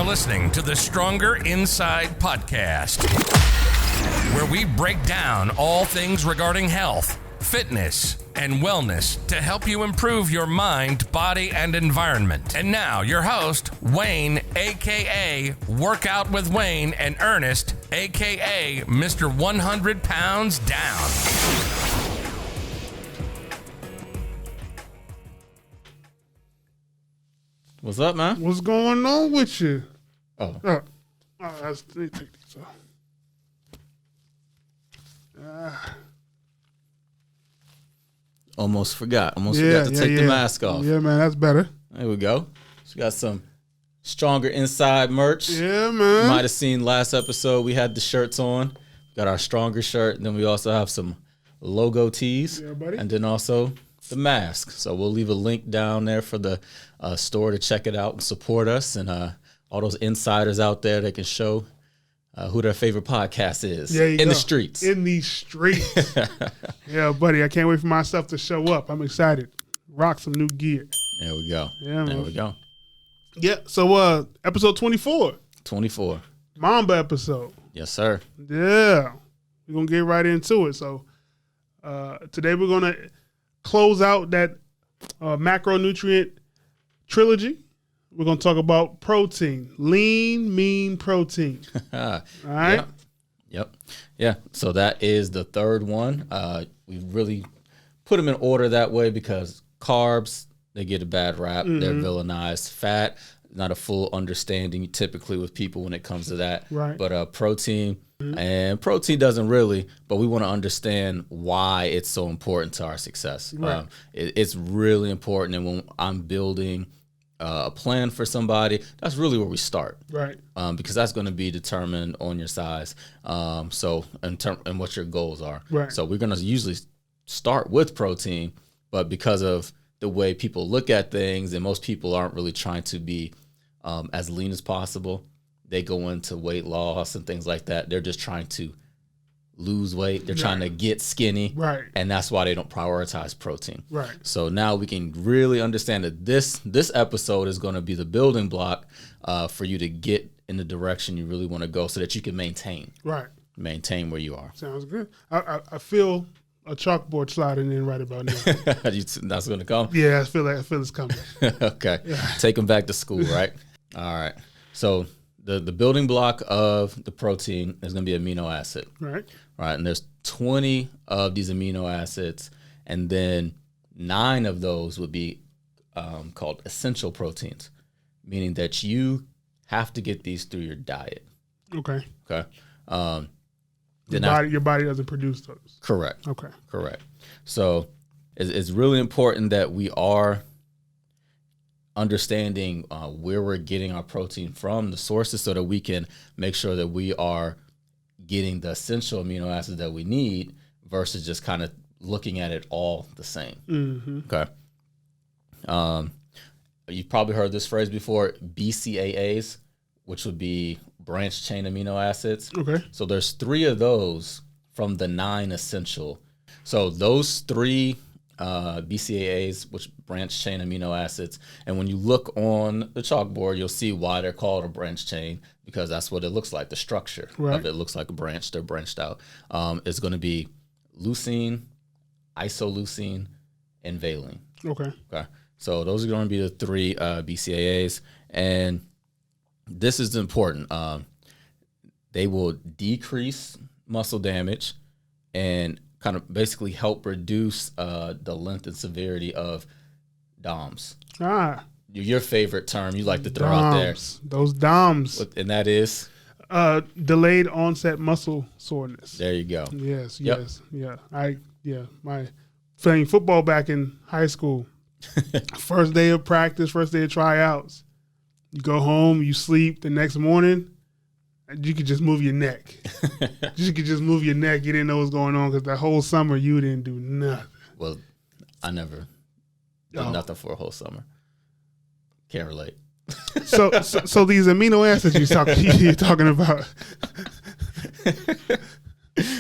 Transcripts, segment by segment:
listening to the Stronger Inside podcast, where we break down all things regarding health, fitness, and wellness to help you improve your mind, body, and environment. And now, your host, Wayne, a.k.a. Workout with Wayne, and Ernest, a.k.a. Mr. 100 Pounds Down. What's up, man? What's going on with you? Oh. Let me take these off. Almost forgot to take the mask off. Yeah, man, that's better. There we go. So we got some Stronger Inside merch. Yeah, man. You might have seen last episode we had the shirts on. Got our Stronger shirt, and then we also have some logo tees. Yeah, buddy. And then also the mask. So we'll leave a link down there for the store to check it out and support us. And all those insiders out there that can show who their favorite podcast is the streets. In these streets. Yeah, buddy, I can't wait for my stuff to show up. I'm excited. Rock some new gear. There we go. Yeah, there man. we go. Yeah, so episode 24. 24. Mamba episode. Yes, sir. Yeah. We're going to get right into it. So today we're going to close out that macronutrient trilogy. We're going to talk about protein, lean, mean protein. All right? Yep. Yeah. So that is the third one. We really put them in order that way because carbs, they get a bad rap. Mm-hmm. They're villainized. Fat, not a full understanding typically with people when it comes to that. Right. But protein, and protein doesn't really, but we want to understand why it's so important to our success. Right. It's really important. And when I'm building a plan for somebody, that's really where we start, right? Because that's going to be determined on your size, so and what your goals are, right? So we're going to usually start with protein, but because of the way people look at things, and most people aren't really trying to be as lean as possible, they go into weight loss and things like that. They're just trying to lose weight. They're trying to get skinny. Right. And that's why they don't prioritize protein. Right. So now we can really understand that this episode is going to be the building block for you to get in the direction you really want to go so that you can maintain. Right. Maintain where you are. Sounds good. I feel a chalkboard sliding in right about now. That's going to come? Yeah, I feel it's coming. Okay. Yeah. Take them back to school, right? All right. So the building block of the protein is going to be amino acid. Right. Right. And there's 20 of these amino acids, and then 9 of those would be called essential proteins, meaning that you have to get these through your diet. Okay. Okay. Your body doesn't produce those. Correct. Okay. Correct. So it's really important that we are understanding where we're getting our protein from, the sources, so that we can make sure that we are getting the essential amino acids that we need versus just kind of looking at it all the same. Mm-hmm. Okay. You've probably heard this phrase before, BCAAs, which would be branched chain amino acids. Okay. So there's 3 of those from the 9 essential. So those 3 BCAAs, which branch chain amino acids, and when you look on the chalkboard, you'll see why they're called a branch chain, because that's what it looks like. The structure of it looks like a branch. They're branched out. It's going to be leucine, isoleucine, and valine. Okay. So those are going to be the 3 BCAAs, and this is important. They will decrease muscle damage and kind of basically help reduce the length and severity of DOMS. Your favorite term you like to throw out there. Those DOMS. And that is? Delayed onset muscle soreness. There you go. Yes. Yeah. My playing football back in high school. First day of practice, first day of tryouts. You go home, you sleep. The next morning, you could just move your neck. You could just move your neck. You didn't know what was going on because the whole summer you didn't do nothing. Well, I never did nothing for a whole summer. Can't relate. So these amino acids you're talking about.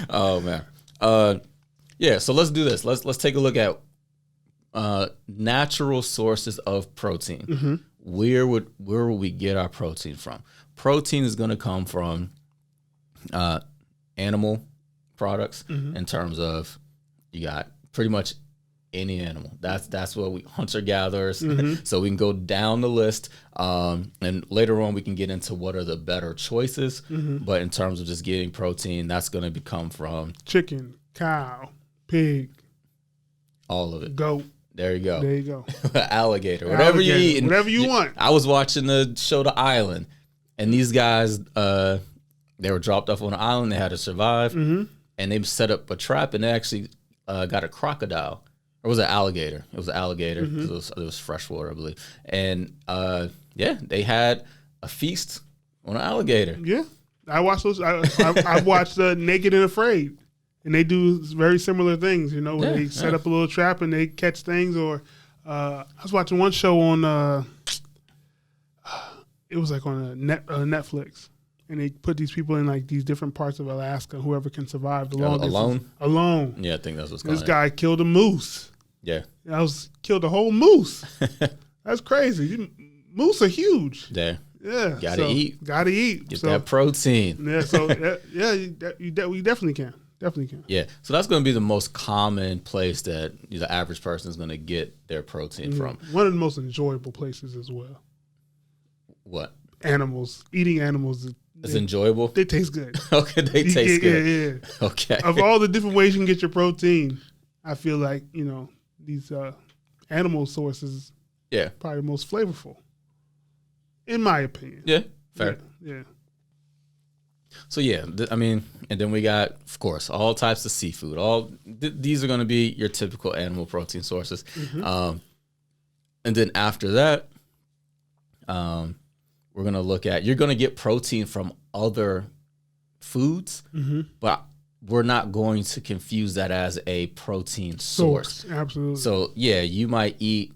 Oh man. Yeah. So let's do this. Let's take a look at natural sources of protein. Mm-hmm. where would we get our protein from? Protein is going to come from animal products in terms of you got pretty much any animal. That's what we hunter gatherers. So we can go down the list, and later on we can get into what are the better choices. But in terms of just getting protein, that's going to come from chicken, cow, pig, all of it. Goat. There you go. There you go. Whatever you eat, whatever you want. I was watching the show The Island, and these guys, they were dropped off on an island. They had to survive, and they set up a trap, and they actually got a crocodile. Or was it an alligator? It was an alligator. It was freshwater, I believe. And they had a feast on an alligator. Yeah, I watched those. I've watched Naked and Afraid, and they do very similar things. You know, where they set up a little trap and they catch things. Or I was watching one show on. It was like on Netflix. And they put these people in like these different parts of Alaska. Whoever can survive the longest. Alone. Yeah, I think that's what's going on. This guy killed a moose. Yeah. Killed a whole moose. That's crazy. Moose are huge. Yeah. Yeah. Gotta eat. Get that protein. Yeah. So we definitely can. Definitely can. Yeah. So that's going to be the most common place that the average person is going to get their protein from. One of the most enjoyable places as well. What? Animals. Eating animals. It's enjoyable? They taste good. Okay, they taste good. Yeah. Okay. Of all the different ways you can get your protein, I feel like, these animal sources probably the most flavorful, in my opinion. Yeah, fair. Yeah. So, and then we got, of course, all types of seafood. These are going to be your typical animal protein sources. And then after that, we're going to look at, you're going to get protein from other foods, but we're not going to confuse that as a protein source. Absolutely. So, you might eat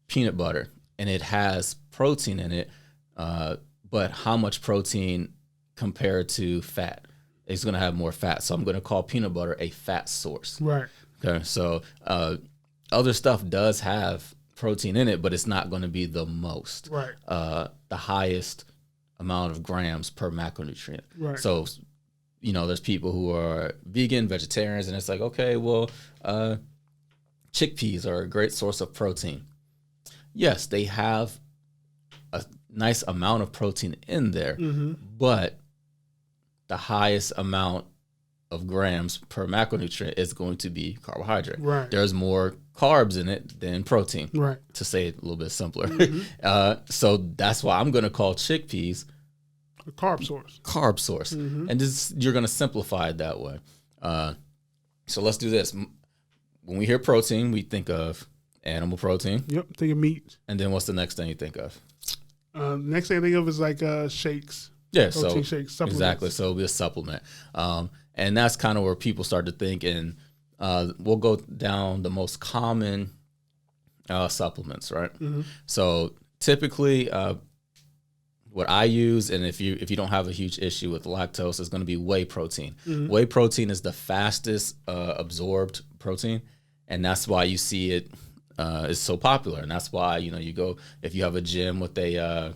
peanut butter and it has protein in it, but how much protein compared to fat? It's going to have more fat. So I'm going to call peanut butter a fat source. Right. Okay. So other stuff does have protein in it, but it's not going to be the most. Right. The highest amount of grams per macronutrient. Right. So, there's people who are vegan, vegetarians, and it's like, okay, well, chickpeas are a great source of protein. Yes, they have a nice amount of protein in there, but the highest amount of grams per macronutrient is going to be carbohydrate. Right. There's more carbs in it than protein. Right. To say it a little bit simpler. So that's why I'm going to call chickpeas a carb source. And you're going to simplify it that way. So let's do this. When we hear protein, we think of animal protein. Yep. Think of meat. And then what's the next thing you think of? Next thing I think of is like shakes. Yeah, protein shakes, supplements. Exactly. So it'll be a supplement. And that's kind of where people start to think, and we'll go down the most common supplements, right? So typically, what I use, and if you don't have a huge issue with lactose, is going to be whey protein. Whey protein is the fastest absorbed protein, and that's why you see it is so popular. And that's why you go, if you have a gym with one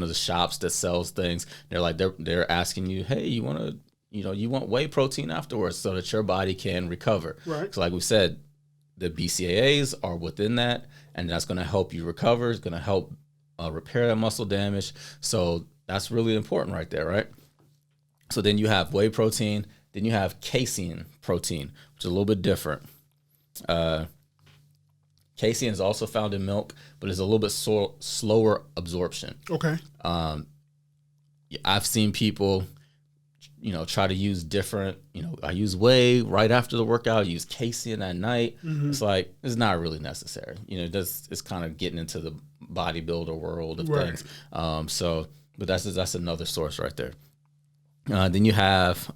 of the shops that sells things, they're asking you, hey, you want whey protein afterwards so that your body can recover. Right. So like we said, the BCAAs are within that, and that's going to help you recover. It's going to help repair that muscle damage. So that's really important right there, right? So then you have whey protein. Then you have casein protein, which is a little bit different. Casein is also found in milk, but it's a little bit slower absorption. Okay. I've seen people, try to use different, I use whey right after the workout, I use casein at night. It's like, it's not really necessary. It's kind of getting into the bodybuilder world of things. But that's another source right there. Then you have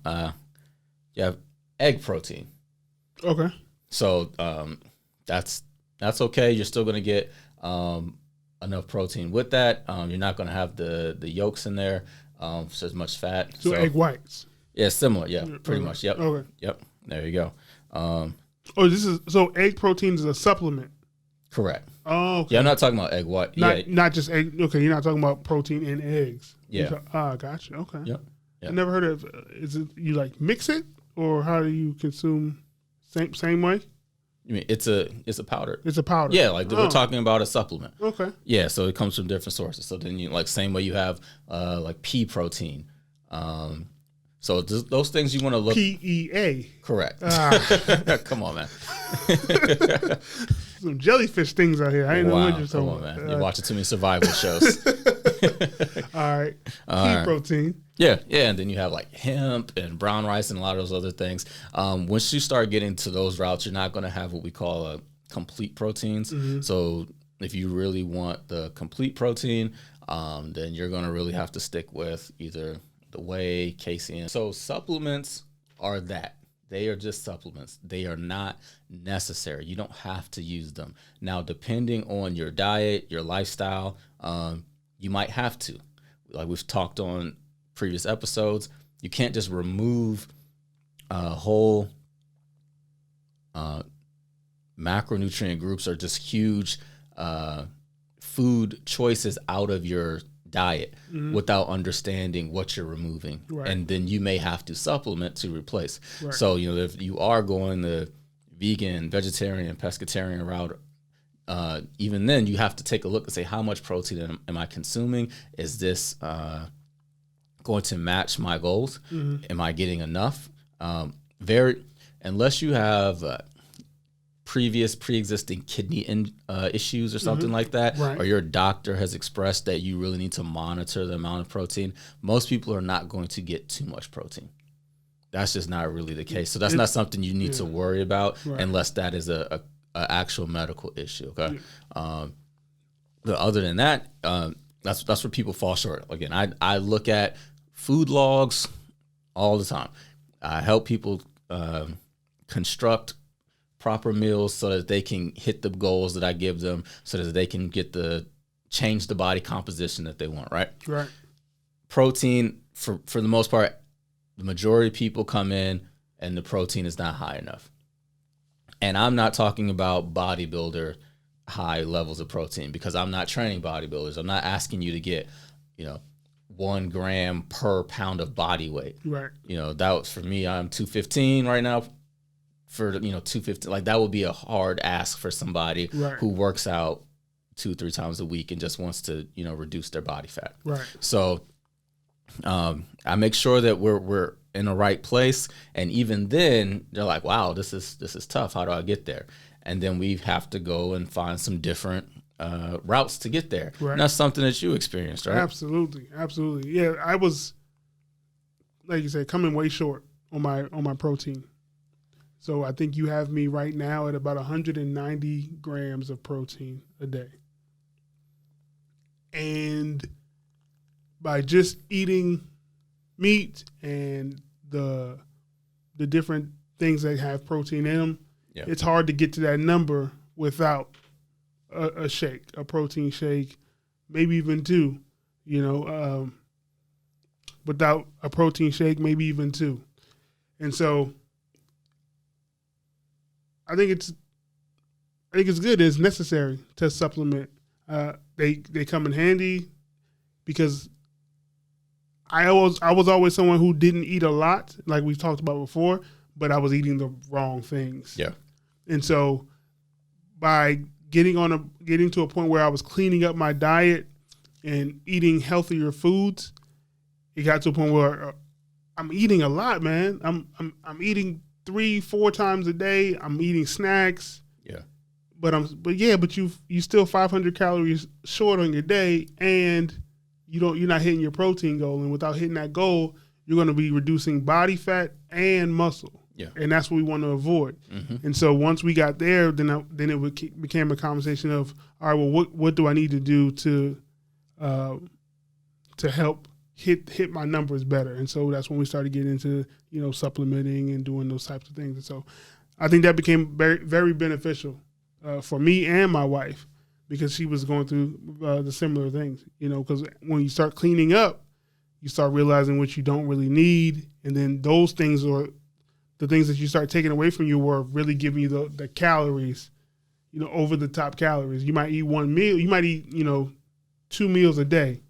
egg protein. Okay. So that's okay. You're still going to get enough protein with that. You're not going to have the yolks in there, so as much fat. So egg whites. Yeah, similar. Yeah, pretty much. Yep. Okay. Yep. There you go. So egg protein is a supplement. Correct. Oh, okay. Yeah, I'm not talking about egg white. Not just egg. Okay, you're not talking about protein in eggs. Yeah. Gotcha. Okay. Yep. I never heard of. Is it you like mix it, or how do you consume? Same way. I mean, it's a powder. It's a powder. Yeah, like we're talking about a supplement. Okay. Yeah, so it comes from different sources. So then you like same way you have like pea protein. So those things you want to look. PEA. Correct. Come on, man. Some jellyfish things out here. I didn't know what you're talking about. Man. You're watching too many survival shows. All right. Pea protein. Yeah, and then you have like hemp and brown rice and a lot of those other things. Once you start getting to those routes, you're not going to have what we call complete proteins. Mm-hmm. So if you really want the complete protein, then you're going to really have to stick with either the whey, casein. So supplements are that. They are just supplements. They are not necessary. You don't have to use them. Now, depending on your diet, your lifestyle, you might have to. Like we've talked on previous episodes, you can't just remove whole macronutrient groups or just huge food choices out of your diet without understanding what you're removing. Right. And then you may have to supplement to replace. Right. So, if you are going the vegan, vegetarian, pescatarian route, even then you have to take a look and say, how much protein am I consuming? Is this going to match my goals? Mm-hmm. Am I getting enough? Unless you have previous pre-existing kidney issues or something like that, right, or your doctor has expressed that you really need to monitor the amount of protein, most people are not going to get too much protein. That's just not really the case. So that's not something you need to worry about unless that is a actual medical issue. Okay. Yeah. But other than that, that's where people fall short. Again, I look at food logs all the time. I help people construct proper meals so that they can hit the goals that I give them, so that they can change the body composition that they want. Right. Right. Protein, for the most part, the majority of people come in and the protein is not high enough. And I'm not talking about bodybuilder high levels of protein, because I'm not training bodybuilders. I'm not asking you to get, 1 gram per pound of body weight. Right. That was for me. I'm 215 right now. For 250, like that would be a hard ask for somebody who works out 2-3 times a week and just wants to reduce their body fat. Right. So I make sure that we're in the right place, and even then they're like, wow, this is tough. How do I get there? And then we have to go and find some different routes to get there. Right. And that's something that you experienced, right? Absolutely. Yeah, I was, like you said, coming way short on my protein. So I think you have me right now at about 190 grams of protein a day. And by just eating meat and the different things that have protein in them, it's hard to get to that number without a shake, a protein shake, maybe even 2, without a protein shake, maybe even 2. And so I think it's good. It's necessary to supplement. They come in handy, because I was always someone who didn't eat a lot, like we talked about before, but I was eating the wrong things. Yeah. And so by getting to a point where I was cleaning up my diet and eating healthier foods, it got to a point where I'm eating a lot, man. I'm eating 3-4 times a day. I'm eating snacks. Yeah. But you still 500 calories short on your day, and you're not hitting your protein goal. And without hitting that goal, you're going to be reducing body fat and muscle. Yeah. And that's what we want to avoid. Mm-hmm. And so once we got there, then it became a conversation of, all right, well, what do I need to do to help hit my numbers better? And so that's when we started getting into supplementing and doing those types of things. And so I think that became very, very beneficial for me and my wife, because she was going through the similar things. Because when you start cleaning up, you start realizing what you don't really need, and then those things, or the things that you start taking away from you, were really giving you the calories over the top calories. You might eat one meal. You might eat, 2 meals a day.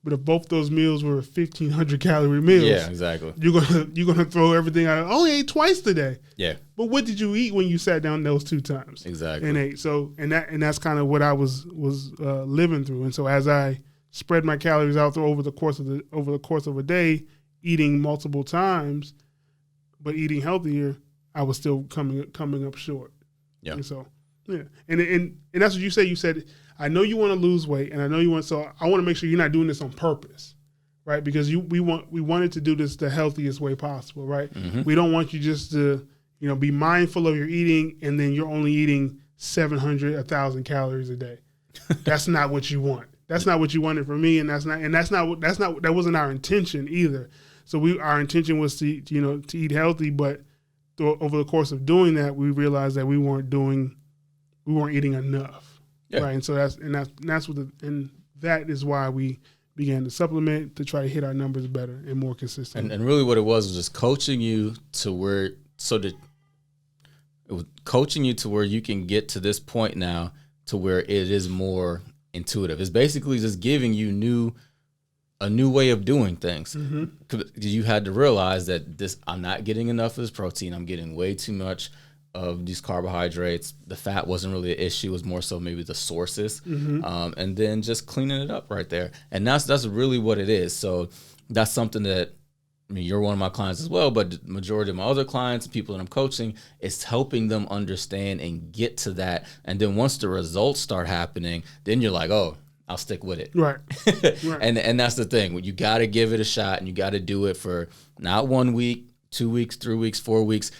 But if both those meals were 1,500 calorie meals, yeah, exactly. You're gonna throw everything out. I only ate twice today. Yeah. But what did you eat when you sat down those 2 times? Exactly. And ate. So that's kind of what I was living through. And so as I spread my calories out over the course of a day, eating multiple times, but eating healthier, I was still coming up short. Yeah. And so and that's what you said. You said, I know you want to lose weight, and I know you want. So I want to make sure you're not doing this on purpose, right? Because we wanted to do this the healthiest way possible, right? Mm-hmm. We don't want you just to be mindful of your eating, and then you're only eating 700, 1,000 calories a day. That's not what you want. That's not what you wanted from me, and that wasn't our intention either. So our intention was to eat healthy, but over the course of doing that, we realized that we weren't eating enough. Yeah. Right, and so that is why we began to supplement to try to hit our numbers better and more consistent. And really, what it was just coaching you to where coaching you to where you can get to this point now to where it is more intuitive. It's basically just giving you a new way of doing things. Mm-hmm. 'Cause you had to realize that I'm not getting enough of this protein. I'm getting way too much of these carbohydrates. The fat wasn't really an issue. It was more so maybe the sources. Mm-hmm. And then just cleaning it up right there. And that's really what it is. So that's something that, you're one of my clients as well, but the majority of my other clients, people that I'm coaching, it's helping them understand and get to that. And then once the results start happening, then you're like, oh, I'll stick with it. Right. Right. And that's the thing. You got to give it a shot, and you got to do it for not 1 week, 2 weeks, 3 weeks, 4 weeks.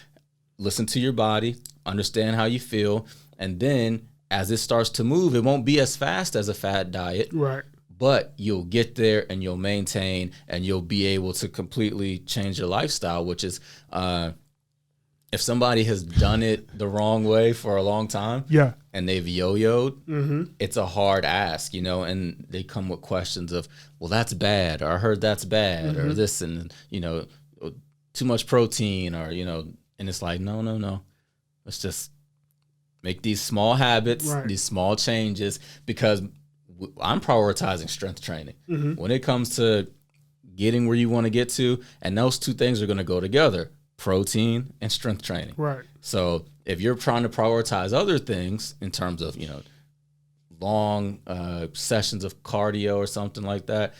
Listen to your body, understand how you feel, and then as it starts to move, it won't be as fast as a fad diet. Right. But you'll get there and you'll maintain, and you'll be able to completely change your lifestyle, which is if somebody has done it the wrong way for a long time, yeah, and they've yo-yoed, mm-hmm. it's a hard ask, and they come with questions of, well, that's bad, or I heard that's bad, mm-hmm. or this, and too much protein, or and it's like, no. Let's just make these small habits, right. These small changes, because I'm prioritizing strength training. Mm-hmm. When it comes to getting where you want to get to, and those two things are going to go together, protein and strength training. Right. So if you're trying to prioritize other things in terms of, long sessions of cardio or something like that,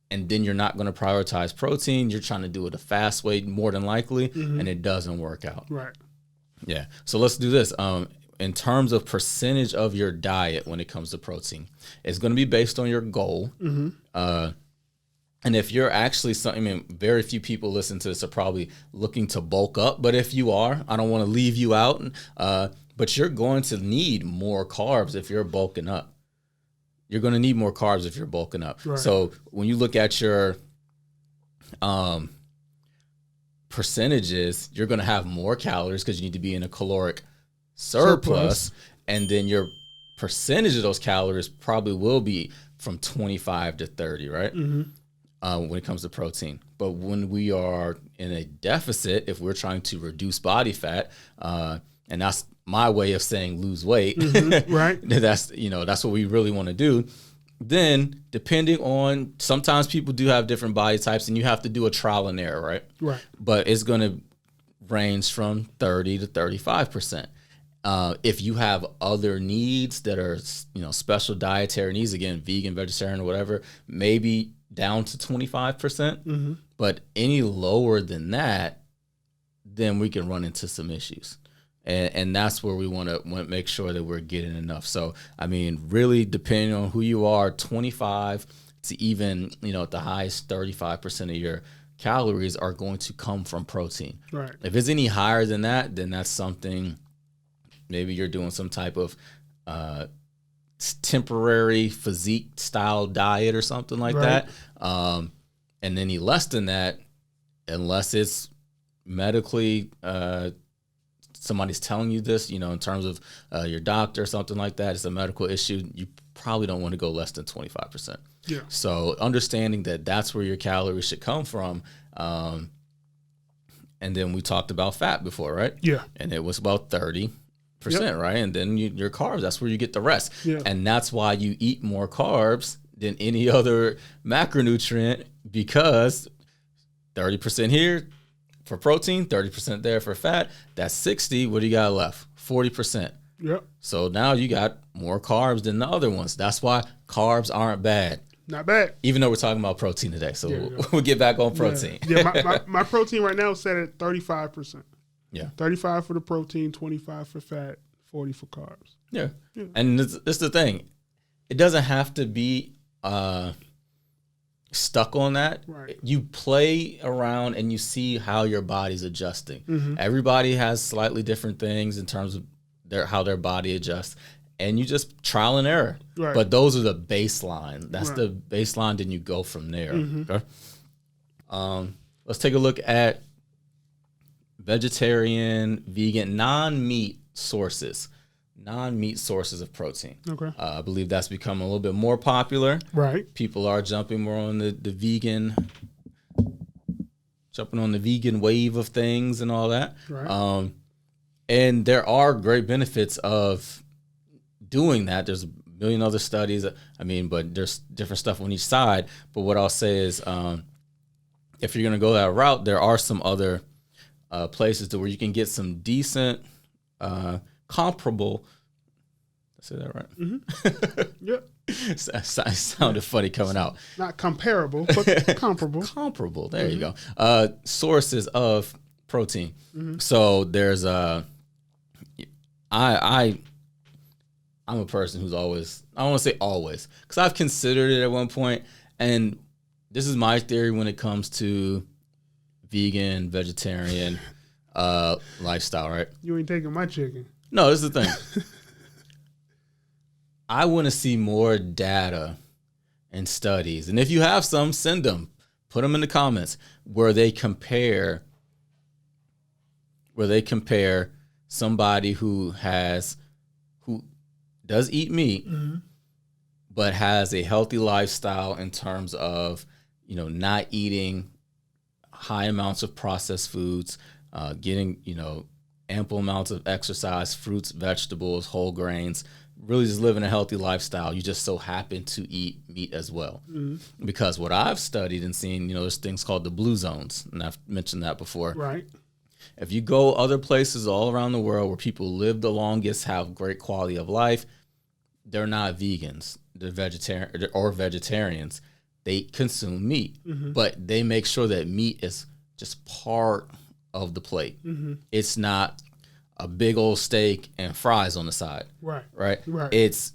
and then you're not going to prioritize protein, you're trying to do it a fast way more than likely, mm-hmm. and it doesn't work out. Right. Yeah. So let's do this. In terms of percentage of your diet when it comes to protein, it's going to be based on your goal. Mm-hmm. And if you're actually very few people listen to this are probably looking to bulk up, but if you are, I don't want to leave you out, but you're going to need more carbs if you're bulking up. You're going to need more carbs if you're bulking up. Right. So when you look at your percentages, you're going to have more calories because you need to be in a caloric surplus, and then your percentage of those calories probably will be from 25 to 30, right? Mm-hmm. When it comes to protein. But when we are in a deficit, if we're trying to reduce body fat, and that's my way of saying lose weight, mm-hmm, right? That's what we really want to do. Then, depending on, sometimes people do have different body types, and you have to do a trial and error, right? Right. But it's going to range from 30 to 35%. If you have other needs that are, special dietary needs, again, vegan, vegetarian, or whatever, maybe down to 25%. Mm-hmm. But any lower than that, then we can run into some issues. And that's where we want to make sure that we're getting enough. So, really depending on who you are, 25 to even, at the highest 35% of your calories are going to come from protein. Right. If it's any higher than that, then that's something, maybe you're doing some type of temporary physique style diet or something like that. And any less than that, unless it's medically, somebody's telling you this, in terms of your doctor or something like that, it's a medical issue, you probably don't want to go less than 25%. Yeah. So understanding that that's where your calories should come from. And then we talked about fat before, right? Yeah. And it was about 30% right? And then your carbs, that's where you get the rest. Yeah. And that's why you eat more carbs than any other macronutrient, because 30% here for protein, 30% there for fat. That's 60. What do you got left? 40%. Yep. So now you got more carbs than the other ones. That's why carbs aren't bad. Not bad. Even though we're talking about protein today. So we'll get back on protein. Yeah, my protein right now is set at 35%. Yeah. 35 for the protein, 25 for fat, 40 for carbs. Yeah. And it's the thing. It doesn't have to be stuck on that. Right. You play around and you see how your body's adjusting. Mm-hmm. Everybody has slightly different things in terms of how their body adjusts. And you just trial and error. Right. But those are the baseline. That's right. the baseline. Then you go from there. Mm-hmm. Okay? Let's take a look at vegetarian, vegan, non-meat sources. Non-meat sources of protein. Okay. I believe that's become a little bit more popular. Right. People are jumping more on the vegan wave of things and all that. Right. And there are great benefits of doing that. There's a million other studies. But there's different stuff on each side. But what I'll say is, if you're going to go that route, there are some other places to where you can get some decent, comparable. Did I say that right? Mm-hmm. Yep. It sounded funny coming out. Not comparable, but comparable. Comparable. There you go. Sources of protein. Mm-hmm. So there's I'm a person who's always, I don't want to say always, because I've considered it at one point, and this is my theory when it comes to vegan, vegetarian lifestyle, right? You ain't taking my chicken. No, this is the thing. I want to see more data and studies, and if you have some, send them. Put them in the comments where they compare somebody who does eat meat, mm-hmm. but has a healthy lifestyle in terms of, not eating high amounts of processed foods, getting, ample amounts of exercise, fruits, vegetables, whole grains, really just living a healthy lifestyle. You just so happen to eat meat as well. Mm-hmm. Because what I've studied and seen, there's things called the blue zones, and I've mentioned that before. Right. If you go other places all around the world where people live the longest, have great quality of life, they're not vegans. They're vegetarian or vegetarians. They consume meat, mm-hmm. but they make sure that meat is just part of the plate. Mm-hmm. It's not a big old steak and fries on the side. Right. It's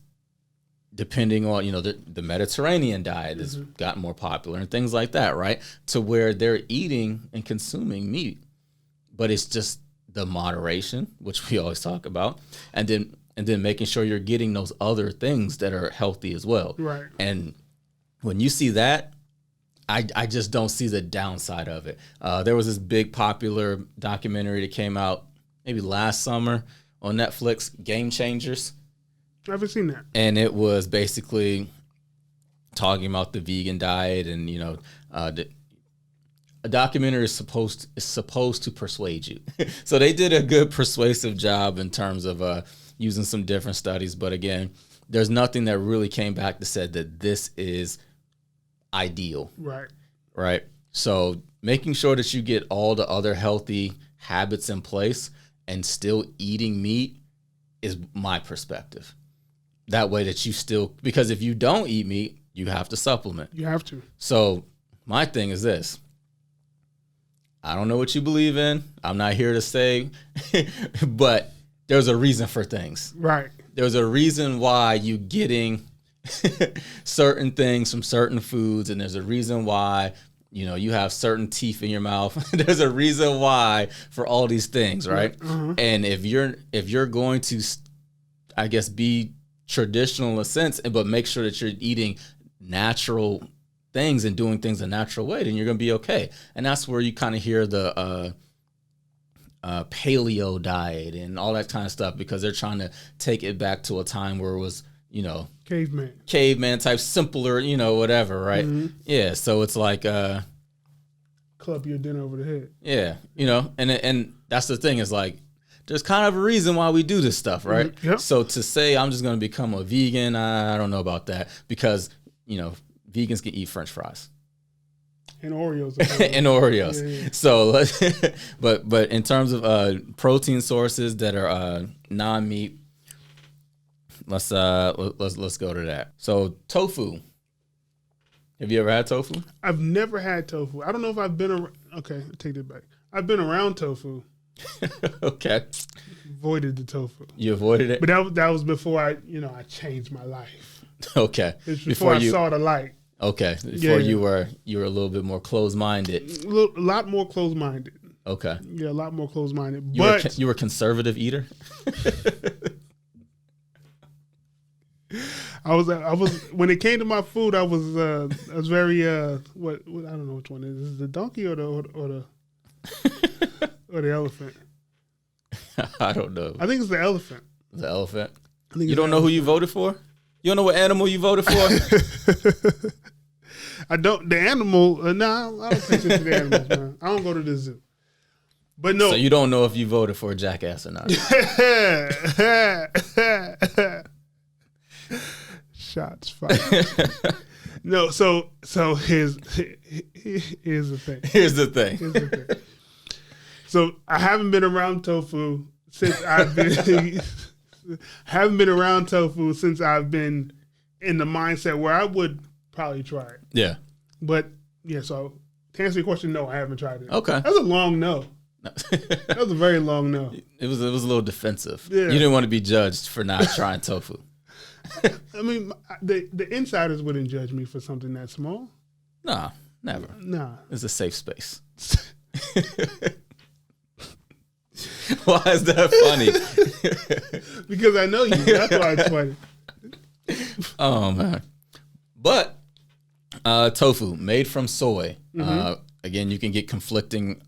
depending on, the Mediterranean diet has mm-hmm. gotten more popular and things like that, right? To where they're eating and consuming meat. But it's just the moderation, which we always talk about, and then making sure you're getting those other things that are healthy as well. Right. And when you see that, I just don't see the downside of it. There was this big popular documentary that came out maybe last summer on Netflix, Game Changers. I haven't seen that. And it was basically talking about the vegan diet and, a documentary is supposed to persuade you. So they did a good persuasive job in terms of using some different studies. But again, there's nothing that really came back that said that this is ideal. Right. So making sure that you get all the other healthy habits in place and still eating meat is my perspective. That way that you still, because if you don't eat meat, you have to supplement. You have to. So my thing is this. I don't know what you believe in. I'm not here to say, but there's a reason for things. Right. There's a reason why you getting certain things from certain foods, and there's a reason why, you have certain teeth in your mouth. There's a reason why for all these things, right? Mm-hmm. And if you're going to, I guess, be traditional in a sense, but make sure that you're eating natural things and doing things a natural way, then you're going to be okay. And that's where you kind of hear the paleo diet and all that kind of stuff, because they're trying to take it back to a time where it was, caveman type, simpler, whatever, right? Mm-hmm. Yeah. So it's like club your dinner over the head. Yeah, and that's the thing is like there's kind of a reason why we do this stuff, right? Mm-hmm. Yep. So to say I'm just going to become a vegan, I don't know about that, because, vegans can eat French fries. And Oreos. And Oreos. Yeah. So, but in terms of protein sources that are non-meat, let's go to that. So tofu. Have you ever had tofu? I've never had tofu. I don't know if I've been around. Okay, take it back. I've been around tofu. Okay. Avoided the tofu. You avoided it? But that was before I changed my life. Okay. It's before I saw the light. Okay. Before you were a little bit more closed-minded. A lot more closed-minded. Okay. Yeah, a lot more closed-minded. You were a conservative eater? I was when it came to my food, I was very what I don't know which one it is. Is it the donkey or the or the elephant? I don't know. I think it's the elephant. The elephant? I think you don't know who you voted for? You don't know what animal you voted for? I don't. The animal? No, I don't pay attention to the animals, man. I don't go to the zoo. But no. So you don't know if you voted for a jackass or not? Shots fired. No, so here's the thing. Here's the thing. So I haven't been around tofu since I've been haven't been around tofu since I've been in the mindset where I would probably try it. Yeah. But yeah, so to answer your question, no, I haven't tried it. Okay. That's a long no. That was a very long no. It was a little defensive. Yeah. You didn't want to be judged for not trying tofu. I mean, the insiders wouldn't judge me for something that small. Nah, never. Nah. It's a safe space. Why is that funny? Because I know you. That's why it's funny. Oh, man. But tofu, made from soy. Mm-hmm. Again, you can get conflicting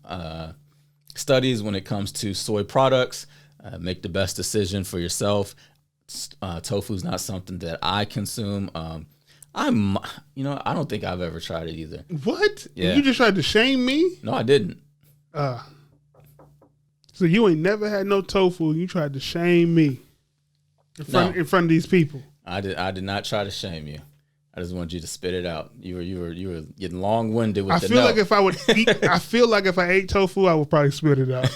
studies when it comes to soy products. Make the best decision for yourself. Tofu is not something that I consume. I don't think I've ever tried it either. What? Yeah. You just tried to shame me? No, I didn't. So you ain't never had no tofu. You tried to shame me in front of these people. I did not try to shame you. I just wanted you to spit it out. You were getting long winded with I feel like if I ate tofu, I would probably spit it out.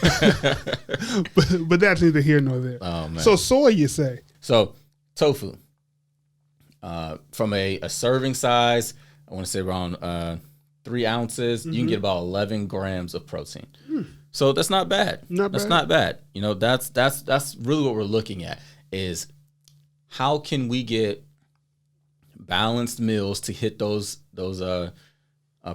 but that's neither here nor there. Oh man. So soy, you say? So tofu, from a serving size, I want to say around 3 ounces. You can get about 11 grams of protein. So that's not bad. That's not bad. That's really what we're looking at is how can we get balanced meals to hit those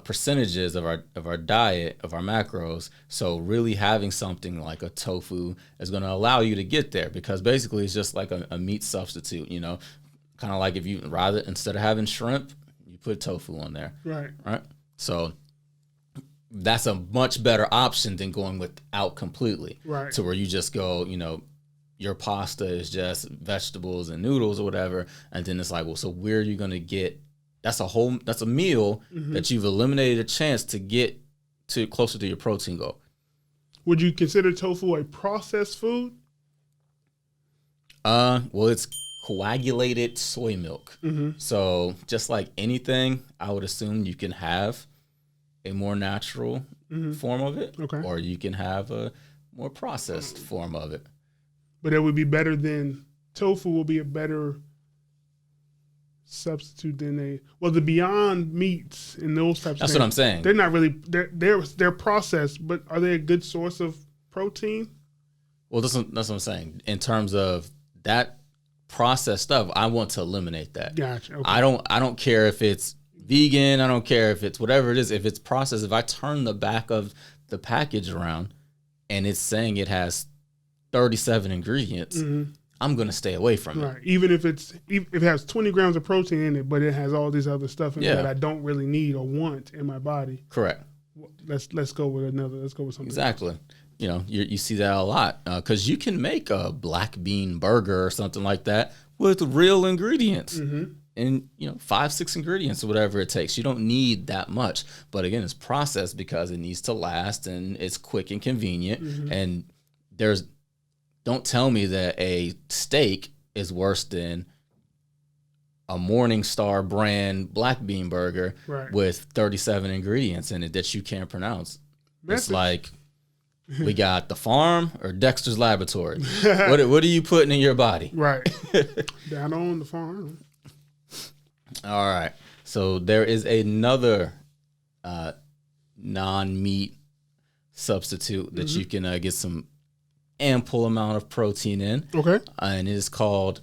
percentages of our diet, of our macros. So really having something like a tofu is going to allow you to get there, because basically it's just like a meat substitute, kind of like if you rather, instead of having shrimp, you put tofu on there. Right. So that's a much better option than going without completely. Right. To where you just go, your pasta is just vegetables and noodles or whatever. And then it's like, well, so where are you going to get, that's a meal that you've eliminated a chance to get to closer to your protein goal. Would you consider tofu a processed food? Well, it's coagulated soy milk. So just like anything, I would assume you can have a more natural form of it, or you can have a more processed form of it. But it would be better than tofu will be a better substitute than the Beyond Meats and those types of things. That's what I'm saying. They're not really, they're processed, but are they a good source of protein? Well, that's what I'm saying. In terms of that processed stuff, I want to eliminate that. Gotcha. Okay. I don't care if it's vegan. I don't care if it's whatever it is. If it's processed, if I turn the back of the package around and it's saying it has 37 ingredients, I'm going to stay away from it. Right. Even if it has 20 grams of protein in it, but it has all this other stuff in it that I don't really need or want in my body. Correct. Let's go with something. Exactly. You see that a lot because you can make a black bean burger or something like that with real ingredients. And 5-6 ingredients or whatever it takes. You don't need that much, but again, it's processed because it needs to last and it's quick and convenient. And there's don't tell me that a steak is worse than a Morningstar brand black bean burger with 37 ingredients in it that you can't pronounce. It's like, we got the farm or Dexter's Laboratory. What are you putting in your body? Right. Down on the farm. All right. So there is another non-meat substitute that you can get some ample amount of protein in. Okay. And it is called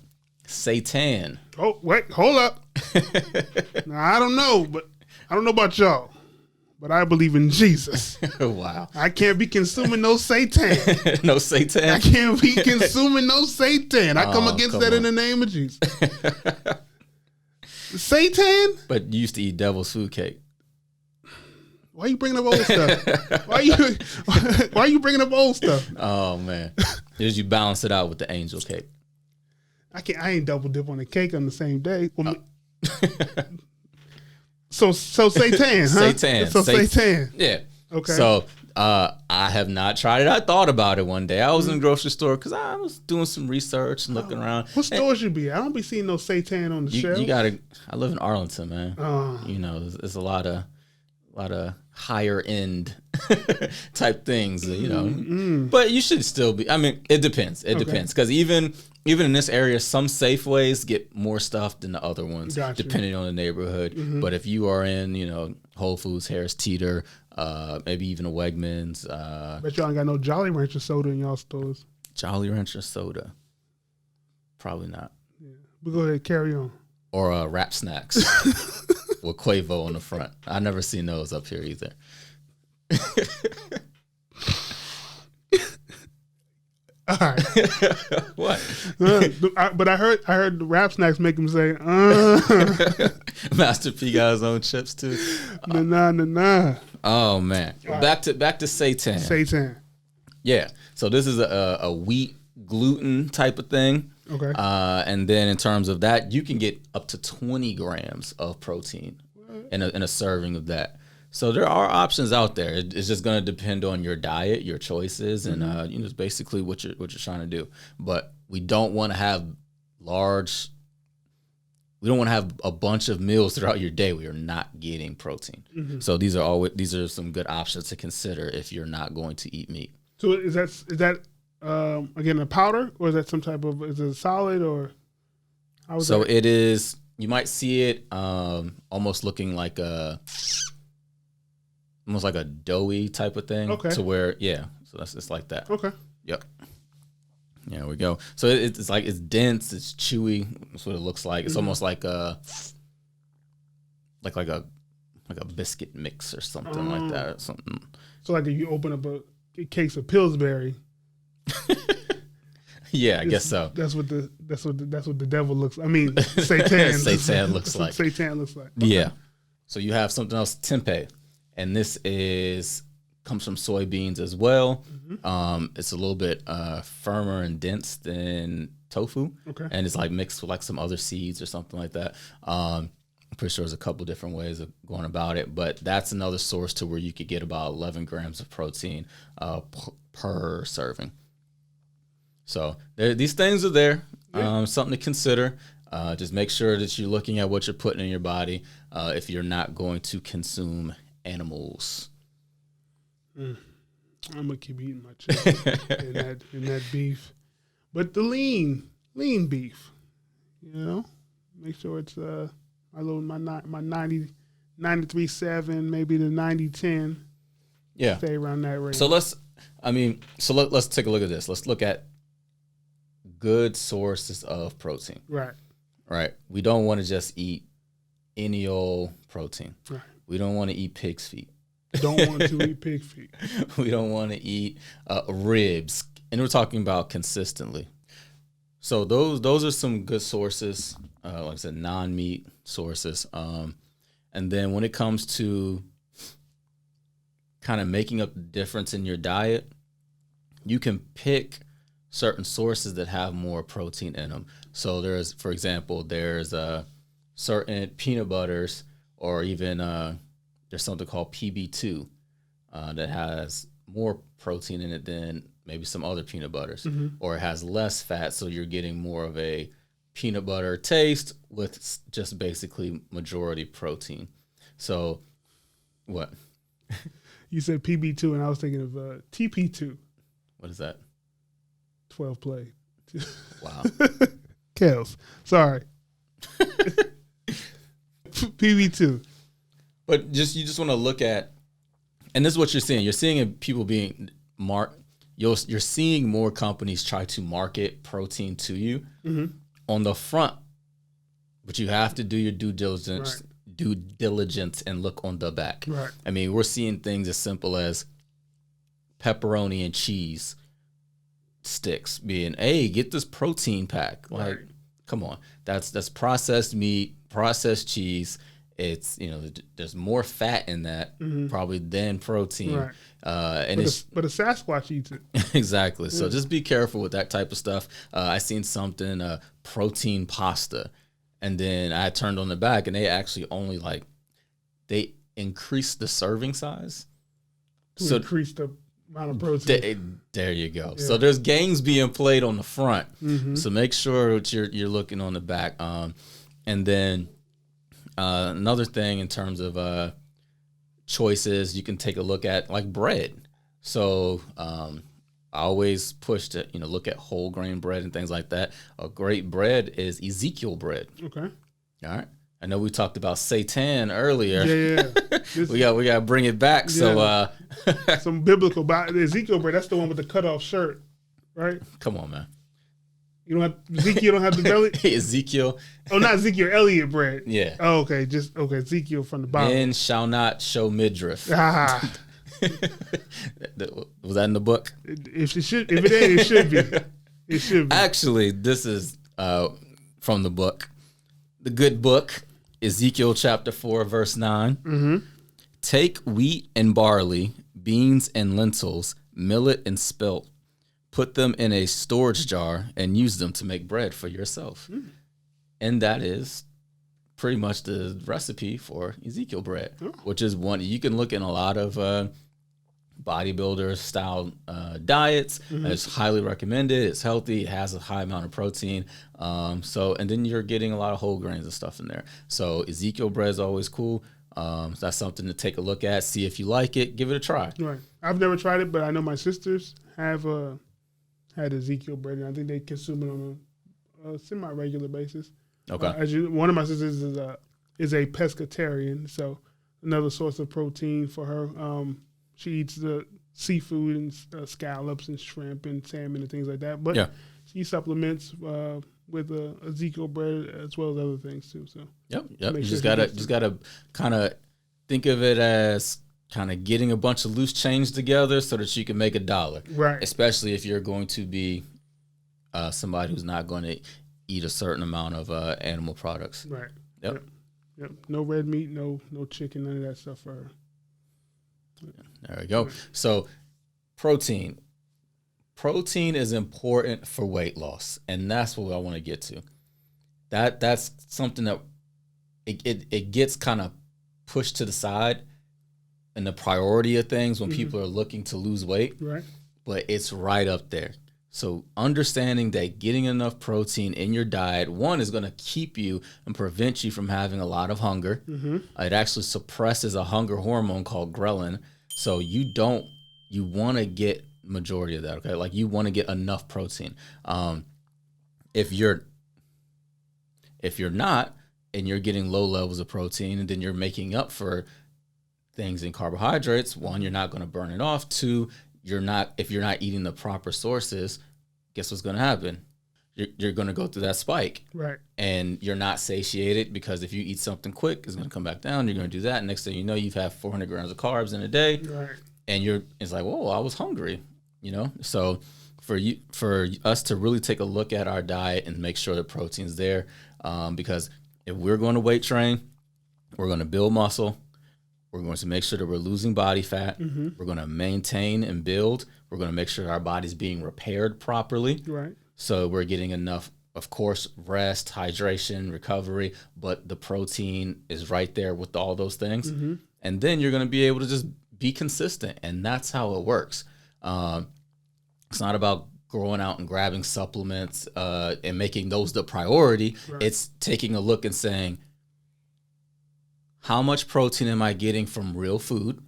Seitan. Oh, wait, hold up. Now, I don't know about y'all, but I believe in Jesus. Wow. I can't be consuming no Seitan. No Seitan? I can't be consuming no Seitan. I come against that in the name of Jesus. Seitan? But you used to eat devil's food cake. Why you bringing up old stuff? Why you bringing up old stuff? Oh, man. As you balance it out with the angel cake. I ain't double dip on the cake on the same day. Well, so Seitan, huh? Seitan. Yeah. Okay. So I have not tried it. I thought about it one day. I was in the grocery store because I was doing some research and looking around. What stores you be at? I don't be seeing no Seitan on the shelf. You gotta. I live in Arlington, man. There's a lot of higher end type things, But you should still be. I mean, it depends. It depends because even in this area, some Safeways get more stuff than the other ones, depending on the neighborhood. But if you are in, Whole Foods, Harris Teeter, maybe even a Wegmans. Bet y'all ain't got no Jolly Rancher soda in y'all stores. Jolly Rancher soda, probably not. Yeah. But go ahead, carry on. Or Wrap Snacks with Quavo on the front. I've never seen those up here either. All right. What? But I heard the Wrap Snacks make him say, Master P got his own chips too. Nah. Oh man. Right. Back to Seitan. Seitan. Yeah. So this is a wheat gluten type of thing. Okay. And then in terms of that, you can get up to 20 grams of protein in a serving of that. So there are options out there. It's just going to depend on your diet, your choices, and it's basically what you're trying to do. But we don't want to have a bunch of meals throughout your day where you're not getting protein. So these are some good options to consider if you're not going to eat meat. So is that again a powder, or is that some type of, is it solid, or how is so that? It is. You might see it almost looking like almost like a doughy type of thing. Okay. To where, so it's like that. Okay. Yep. There we go. So it's dense, it's chewy. That's what it looks like. It's almost like a biscuit mix or something like that, or something. So like if you open up a case of Pillsbury. Yeah, I guess so. That's what the devil looks. I mean, Seitan. Seitan looks like. Seitan looks like. Okay. Yeah. So you have something else, Tempeh, and this comes from soybeans as well. It's a little bit firmer and dense than tofu. Okay. And it's like mixed with like some other seeds or something like that. I'm pretty sure there's a couple different ways of going about it, but that's another source to where you could get about 11 grams of protein per serving. So these things are there. Something to consider. Just make sure that you're looking at what you're putting in your body if you're not going to consume animals. I'm gonna keep eating my chicken and that beef, but the lean beef. Make sure it's my 93.7, maybe the 90.10. Yeah, stay around that range. So let's take a look at this. Let's look at good sources of protein. Right. We don't want to just eat any old protein. Right. We don't want to eat pig's feet. Don't want to eat pig feet. We don't want to eat ribs, and we're talking about consistently. So those are some good sources, like I said, non-meat sources. And then when it comes to kind of making up the difference in your diet, you can pick certain sources that have more protein in them. So there's certain peanut butters, or even there's something called PB2 that has more protein in it than maybe some other peanut butters, or it has less fat, so you're getting more of a peanut butter taste with just basically majority protein. So, what? You said PB2, and I was thinking of TP2. What is that? 12 play. Wow. Kels. Sorry. PB2. But you just want to look at, and this is what you're seeing. You're seeing people being you're seeing more companies try to market protein to you on the front, but you have to do your due diligence. Right. Due diligence and look on the back. Right. I mean, we're seeing things as simple as pepperoni and cheese sticks being, hey, get this protein pack. Like, right. Come on, that's processed meat, processed cheese. It's, there's more fat in that probably than protein. Right. But a Sasquatch eats it. Exactly. So just be careful with that type of stuff. I seen something, protein pasta. And then I turned on the back, and they actually only they increased the serving size. To increase the amount of protein. There you go. Yeah. So there's games being played on the front. So make sure that you're looking on the back. And then another thing in terms of choices, you can take a look at like bread. So I always push to, look at whole grain bread and things like that. A great bread is Ezekiel bread. Okay. All right. I know we talked about Seitan earlier. Yeah. we got to bring it back. Yeah. So some biblical, but the Ezekiel bread, that's the one with the cutoff shirt, right? Come on, man. Ezekiel don't have the belly? Ezekiel. Oh, not Ezekiel, Elliott bread. Yeah. Oh, okay. Ezekiel from the bottom. Men shall not show midriff. Was that in the book? If it ain't, it should be. It should be. Actually, this is from the book, the good book, Ezekiel chapter 4, verse 9. Take wheat and barley, beans and lentils, millet and spelt, put them in a storage jar, and use them to make bread for yourself. And that is pretty much the recipe for Ezekiel bread, which is one you can look in a lot of bodybuilder style diets. It's highly recommended. It's healthy. It has a high amount of protein. And then you're getting a lot of whole grains and stuff in there. So Ezekiel bread is always cool. That's something to take a look at. See if you like it. Give it a try. Right. I've never tried it, but I know my sisters have had Ezekiel bread, and I think they consume it on a semi-regular basis. Okay. One of my sisters is a pescatarian, so another source of protein for her. She eats the seafood and scallops and shrimp and salmon and things like that. But she supplements with Ezekiel bread as well as other things too. So yep. You just gotta kind of think of it as kind of getting a bunch of loose change together so that you can make $1. Right. Especially if you're going to be somebody who's not going to eat a certain amount of animal products. Right. Yep. No red meat, no chicken, none of that stuff for her. There we go. So protein is important for weight loss, and that's what I want to get to. That's something that it gets kind of pushed to the side in the priority of things when people are looking to lose weight. Right. But it's right up there. So understanding that getting enough protein in your diet, one, is going to keep you and prevent you from having a lot of hunger. It actually suppresses a hunger hormone called ghrelin. So you want to get majority of that. Okay. Like you want to get enough protein. If you're not, and you're getting low levels of protein, and then you're making up for things in carbohydrates, one, you're not going to burn it off. Two, if you're not eating the proper sources, guess what's going to happen? You're going to go through that spike. Right. And you're not satiated, because if you eat something quick, it's going to come back down. You're going to do that. Next thing you know, you've had 400 grams of carbs in a day. Right. And it's like, whoa, I was hungry, So for us to really take a look at our diet and make sure that protein's there, because if we're going to weight train, we're going to build muscle. We're going to make sure that we're losing body fat. We're going to maintain and build. We're going to make sure our body's being repaired properly. Right. So we're getting enough, of course, rest, hydration, recovery, but the protein is right there with all those things. And then you're going to be able to just be consistent. And that's how it works. It's not about going out and grabbing supplements and making those the priority. Right. It's taking a look and saying, how much protein am I getting from real food?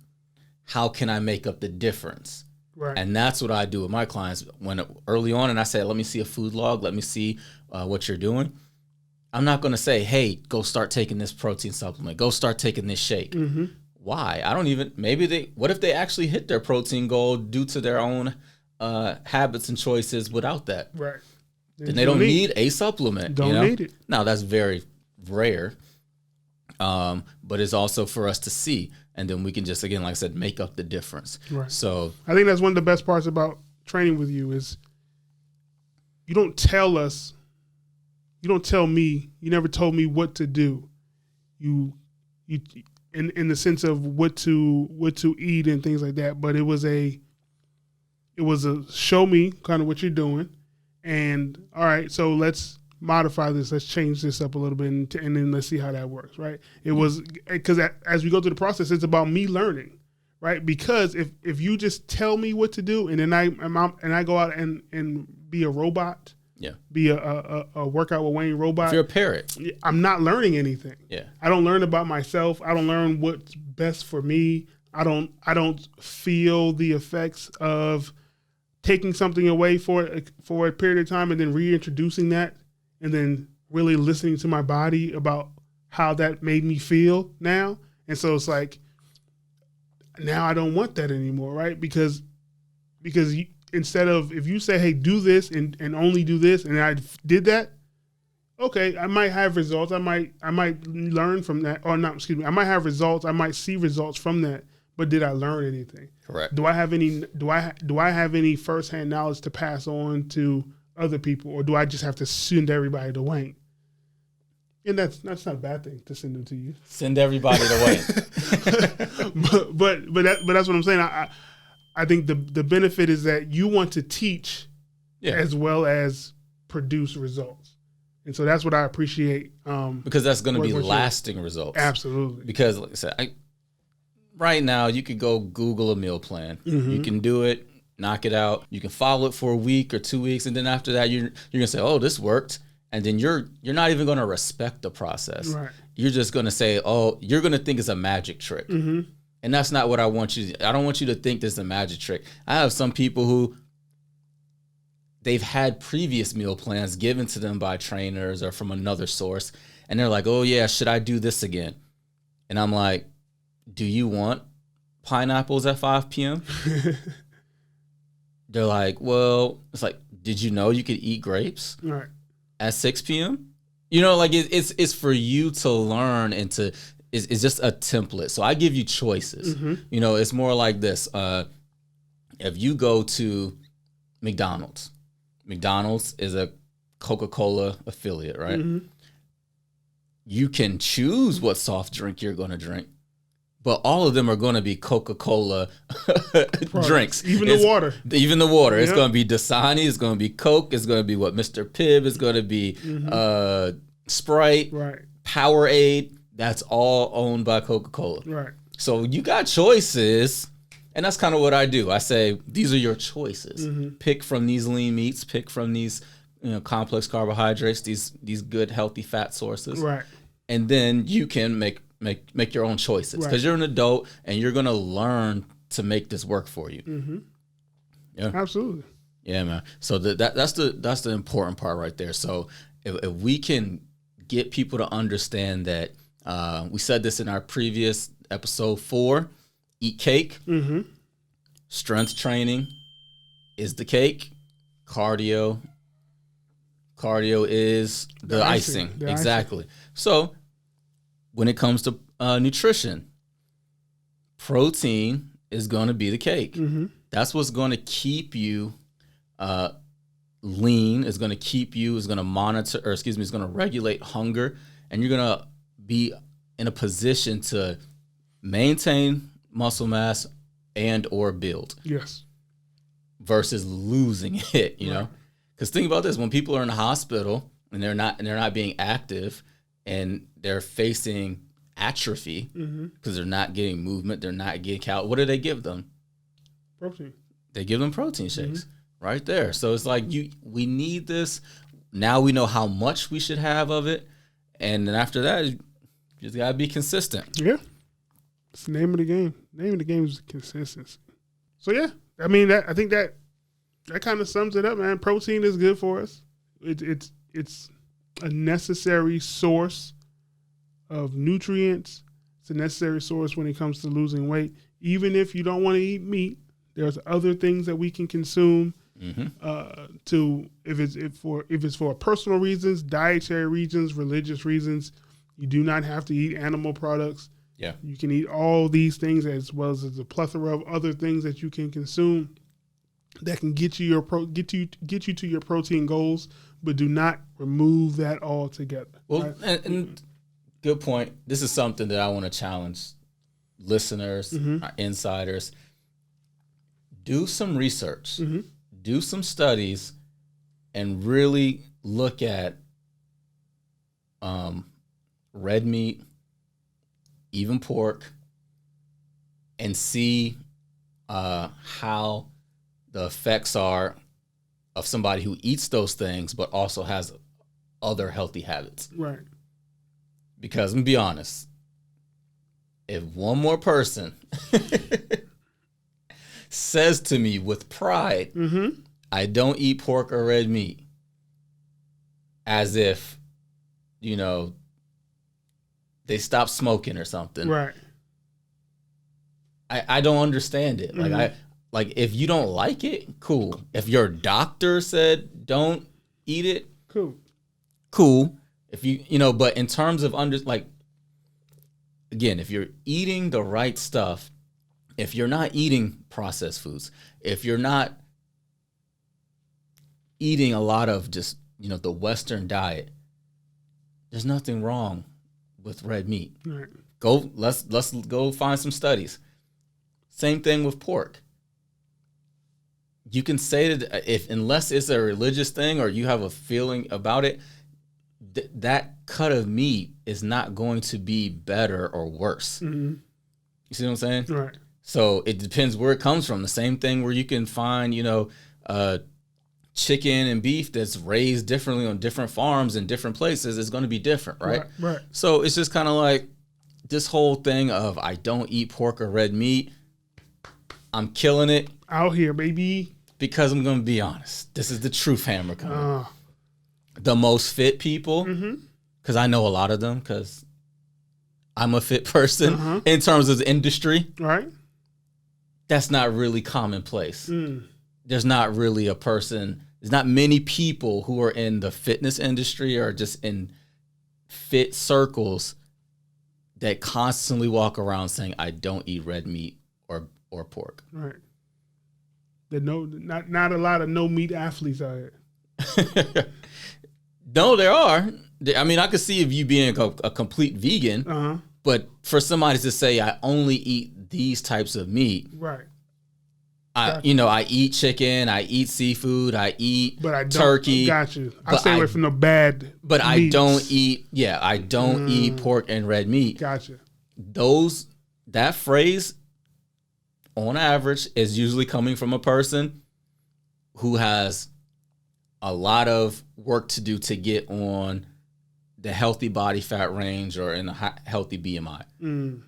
How can I make up the difference? Right. And that's what I do with my clients when early on, and I say, let me see a food log. Let me see what you're doing. I'm not going to say, hey, go start taking this protein supplement. Go start taking this shake. Mm-hmm. Why? I don't even, what if they actually hit their protein goal due to their own habits and choices without that? Right. Then they don't need a supplement. Don't need it. Now, that's very rare, but it's also for us to see. And then we can just, again, like I said, make up the difference. Right. So I think that's one of the best parts about training with you is you don't tell us, you don't tell me, you never told me what to do. You in the sense of what to eat and things like that. But it was a show me kind of what you're doing, and all right, so let's modify this, let's change this up a little bit, and then let's see how that works, right? It was because as we go through the process, it's about me learning, right? Because if you just tell me what to do, and then I go out and be a robot. Yeah, be a workout with Wayne robot. If you're a parrot, I'm not learning anything. Yeah, I don't learn about myself. I don't learn what's best for me. I don't feel the effects of taking something away for a period of time and then reintroducing that, and then really listening to my body about how that made me feel now. And so it's like, now I don't want that anymore, right? Because instead of, if you say, hey, do this and only do this, and I did that, okay, I might have results. I might learn from that, or not, excuse me. I might have results. I might see results from that. But did I learn anything? Correct. Do I have any firsthand knowledge to pass on to other people, or do I just have to send everybody to Wayne? And that's not a bad thing to send them to you. Send everybody to Wayne. but that's what I'm saying. I think the benefit is that you want to teach as well as produce results. And so that's what I appreciate. Because that's going to be lasting results. Absolutely. Because like I said, right now you could go Google a meal plan. Mm-hmm. You can do it, knock it out. You can follow it for a week or 2 weeks. And then after that, you're going to say, oh, this worked. And then you're not even going to respect the process. Right. You're just going to say, oh, you're going to think it's a magic trick. Mm-hmm. And that's not what I want you to. I don't want you to think this is a magic trick. I have some people who they've had previous meal plans given to them by trainers or from another source. And they're like, oh, yeah, should I do this again? And I'm like, do you want pineapples at 5 p.m.? They're like, well, it's like, did you know you could eat grapes at 6 p.m.? You know, like it's for you to learn and to. It's just a template. So I give you choices. Mm-hmm. You know, it's more like this. If you go to McDonald's is a Coca-Cola affiliate, right? Mm-hmm. You can choose what soft drink you're going to drink, but all of them are going to be Coca-Cola drinks. Even the water. Yep. It's going to be Dasani. It's going to be Coke. It's going to be Mr. Pibb. It's going to be Sprite, Powerade. That's all owned by Coca-Cola. Right. So you got choices, and that's kind of what I do. I say, these are your choices. Mm-hmm. Pick from these lean meats, pick from these complex carbohydrates, these good, healthy fat sources. Right. And then you can make your own choices because you're an adult and you're going to learn to make this work for you. Mm-hmm. Yeah. Absolutely. Yeah, man. So that's the important part right there. So if we can get people to understand that, we said this in our previous episode 4, eat cake. Mm-hmm. Strength training is the cake. Cardio is the icing. Exactly. So when it comes to nutrition, protein is going to be the cake. Mm-hmm. That's what's going to keep you lean. It's going to keep you, it's going to monitor, or excuse me, it's going to regulate hunger, and you're going to be in a position to maintain muscle mass and or build. Yes. Versus losing it, you know? Because think about this, when people are in the hospital and they're not being active and they're facing atrophy because they're not getting movement, they're not getting what do they give them? Protein. They give them protein shakes. right there. So it's like we need this. Now we know how much we should have of it. And then after that, you just got to be consistent. Yeah. It's the name of the game. The name of the game is consistency. So, yeah. I mean, I think that kind of sums it up, man. Protein is good for us. It's a necessary source of nutrients. It's a necessary source when it comes to losing weight. Even if you don't want to eat meat, there's other things that we can consume if it's for personal reasons, dietary reasons, religious reasons. You do not have to eat animal products. Yeah, you can eat all these things as well as a plethora of other things that you can consume that can get you to your protein goals, but do not remove that altogether. Well, right? and good point. This is something that I want to challenge listeners, our insiders. Do some research, do some studies, and really look at red meat, even pork, and see how the effects are of somebody who eats those things but also has other healthy habits. Right. Because I'm gonna be honest, if one more person says to me with pride, I don't eat pork or red meat, as if, they stopped smoking or something. Right. I don't understand it. Like if you don't like it, cool. If your doctor said don't eat it, cool. If but in terms of again, if you're eating the right stuff, if you're not eating processed foods, if you're not eating a lot of just, the Western diet, there's nothing wrong with red meat. Right. Let's go find some studies. Same thing with pork. You can say that unless it's a religious thing or you have a feeling about it, that cut of meat is not going to be better or worse. You see what I'm saying? Right. So it depends where it comes from. The same thing where you can find, chicken and beef that's raised differently on different farms in different places is going to be different, right? Right. So it's just kind of like this whole thing of I don't eat pork or red meat. I'm killing it. Out here, baby. Because I'm going to be honest. This is the truth hammer coming. The most fit people, because I know a lot of them because I'm a fit person in terms of the industry. Right. That's not really commonplace. There's not really a person, there's not many people who are in the fitness industry or just in fit circles that constantly walk around saying, I don't eat red meat or pork. Right. Not a lot of no meat athletes out here. No, there are. I mean, I could see if you being a complete vegan, but for somebody to say, I only eat these types of meat. Right. I eat chicken, I eat seafood, I eat turkey. Got you. I stay away from the bad. But meats. I don't eat pork and red meat. Gotcha. That phrase, on average, is usually coming from a person who has a lot of work to do to get on the healthy body fat range or in a healthy BMI.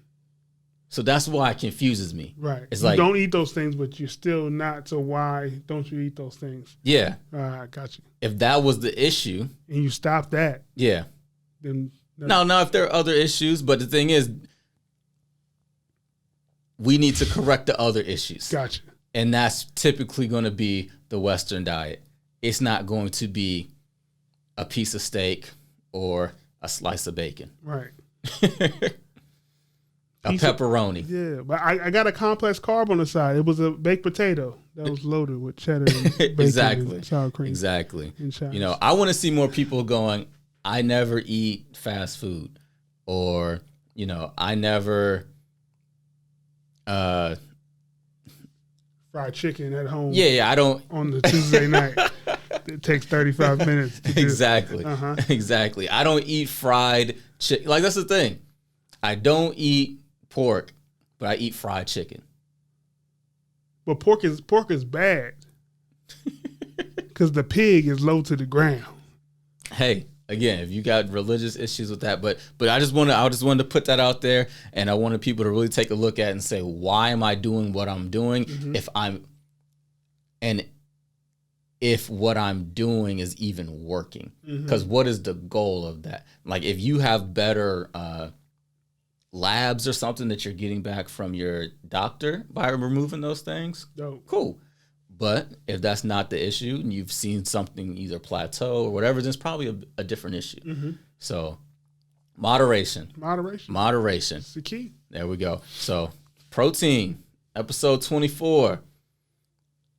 So that's why it confuses me. Right. It's you don't eat those things, but you're still not. So why don't you eat those things? Yeah. Got you. If that was the issue. And you stop that. Yeah. Then. No, if there are other issues, but the thing is, we need to correct the other issues. Gotcha. And that's typically going to be the Western diet. It's not going to be a piece of steak or a slice of bacon. Right. A pepperoni. Yeah, but I got a complex carb on the side. It was a baked potato that was loaded with cheddar and bacon and sour cream. Exactly. I want to see more people going, I never eat fast food. Or, I never... fried chicken at home. Yeah, I don't... On the Tuesday night. It takes 35 minutes. Exactly. Exactly. I don't eat fried chicken. Like, that's the thing. I don't eat pork, but I eat fried chicken. But pork is bad. because the pig is low to the ground. Hey, again, if you got religious issues with that, but I just wanted to put that out there, and I wanted people to really take a look at it and say, why am I doing what I'm doing? If what I'm doing is even working, because what is the goal of that? Like, if you have better labs or something that you're getting back from your doctor by removing those things, cool. But if that's not the issue and you've seen something either plateau or whatever, then it's probably a different issue. So moderation. It's the key. There we go. So protein, episode 24,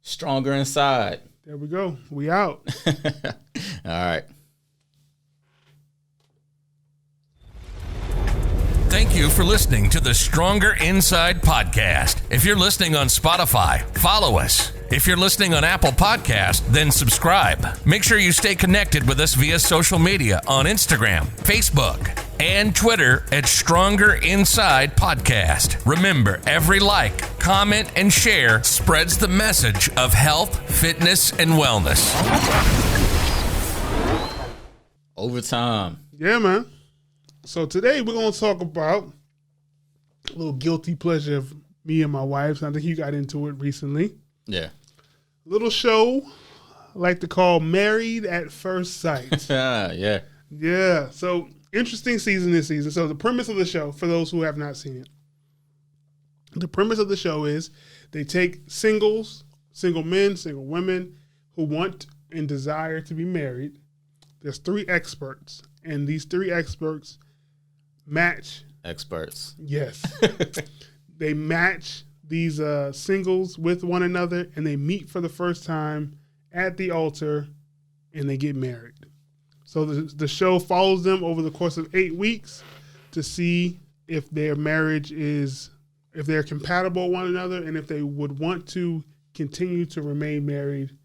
Stronger Inside. There we go. We out. All right. Thank you for listening to the Stronger Inside podcast. If you're listening on Spotify, follow us. If you're listening on Apple Podcast, then subscribe. Make sure you stay connected with us via social media on Instagram, Facebook, and Twitter at Stronger Inside Podcast. Remember, every like, comment, and share spreads the message of health, fitness, and wellness. Overtime. Yeah, man. So today we're going to talk about a little guilty pleasure of me and my wife. I think you got into it recently. Yeah. Little show I like to call Married at First Sight. Yeah. Yeah. So interesting season this season. So the premise of the show, for those who have not seen it, the premise of the show is they take single men, single women who want and desire to be married. There's 3 experts, and these 3 experts match. Experts. Yes. They match these singles with one another, and they meet for the first time at the altar, and they get married. So the show follows them over the course of 8 weeks to see if their marriage if they're compatible with one another, and if they would want to continue to remain married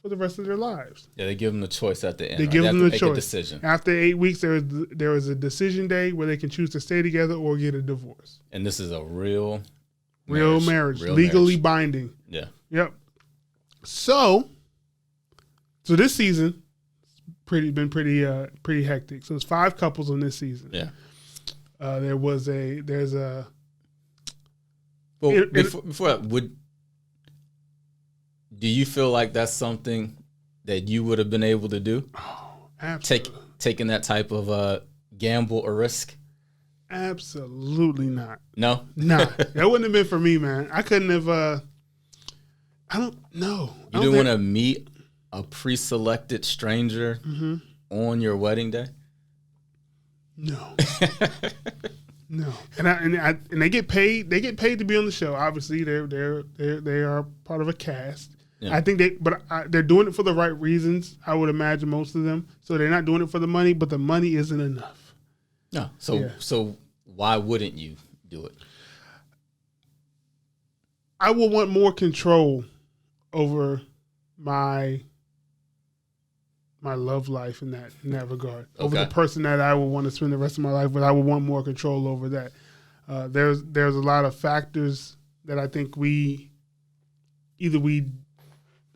for the rest of their lives. Yeah, they give them the choice at the end. They give them the choice. A decision. After 8 weeks, there is a decision day where they can choose to stay together or get a divorce. And this is a real marriage, legally binding. Yeah. Yep. So this season been pretty hectic. So there's 5 couples on this season. Yeah. There's a. Well, before that, do you feel like that's something that you would have been able to do? Oh, absolutely. Taking that type of gamble or risk? Absolutely not. No? Nah. That wouldn't have been for me, man. I couldn't have. I don't know. You didn't want to meet a pre-selected stranger on your wedding day? No. No. And they get paid. They get paid to be on the show. Obviously, they are part of a cast. Yeah. I think they're doing it for the right reasons. I would imagine most of them. So they're not doing it for the money, but the money isn't enough. No. So why wouldn't you do it? I would want more control over my love life in that regard. Okay. Over the person that I would want to spend the rest of my life with, I would want more control over that. There's a lot of factors that I think we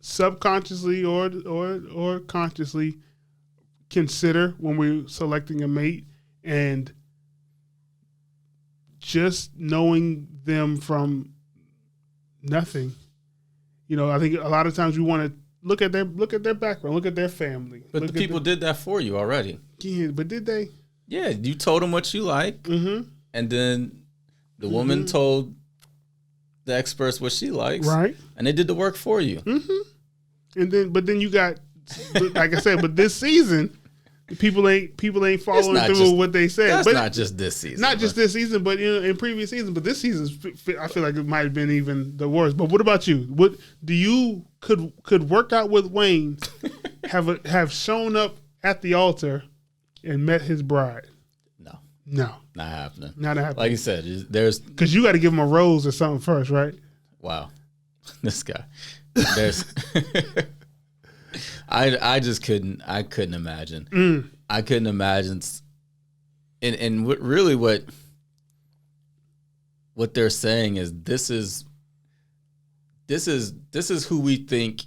subconsciously or consciously consider when we're selecting a mate, and just knowing them from nothing. I think a lot of times we want to look at their background, look at their family. But the people did that for you already. Yeah, but did they? Yeah, you told them what you like, and then the woman told the experts what she likes, right? And they did the work for you. And then you got, like I said, but this season, people ain't following through with what they said. That's but not just this season. Not just this season, but in previous seasons. But this season, I feel like it might have been even the worst. But what about you? What do you could work out with Wayne have shown up at the altar and met his bride? No, not happening. Not happening. Like you said, there's because you got to give him a rose or something first, right? Wow, this guy. There's. I just couldn't. I couldn't imagine. I couldn't imagine. And really, what they're saying is this is who we think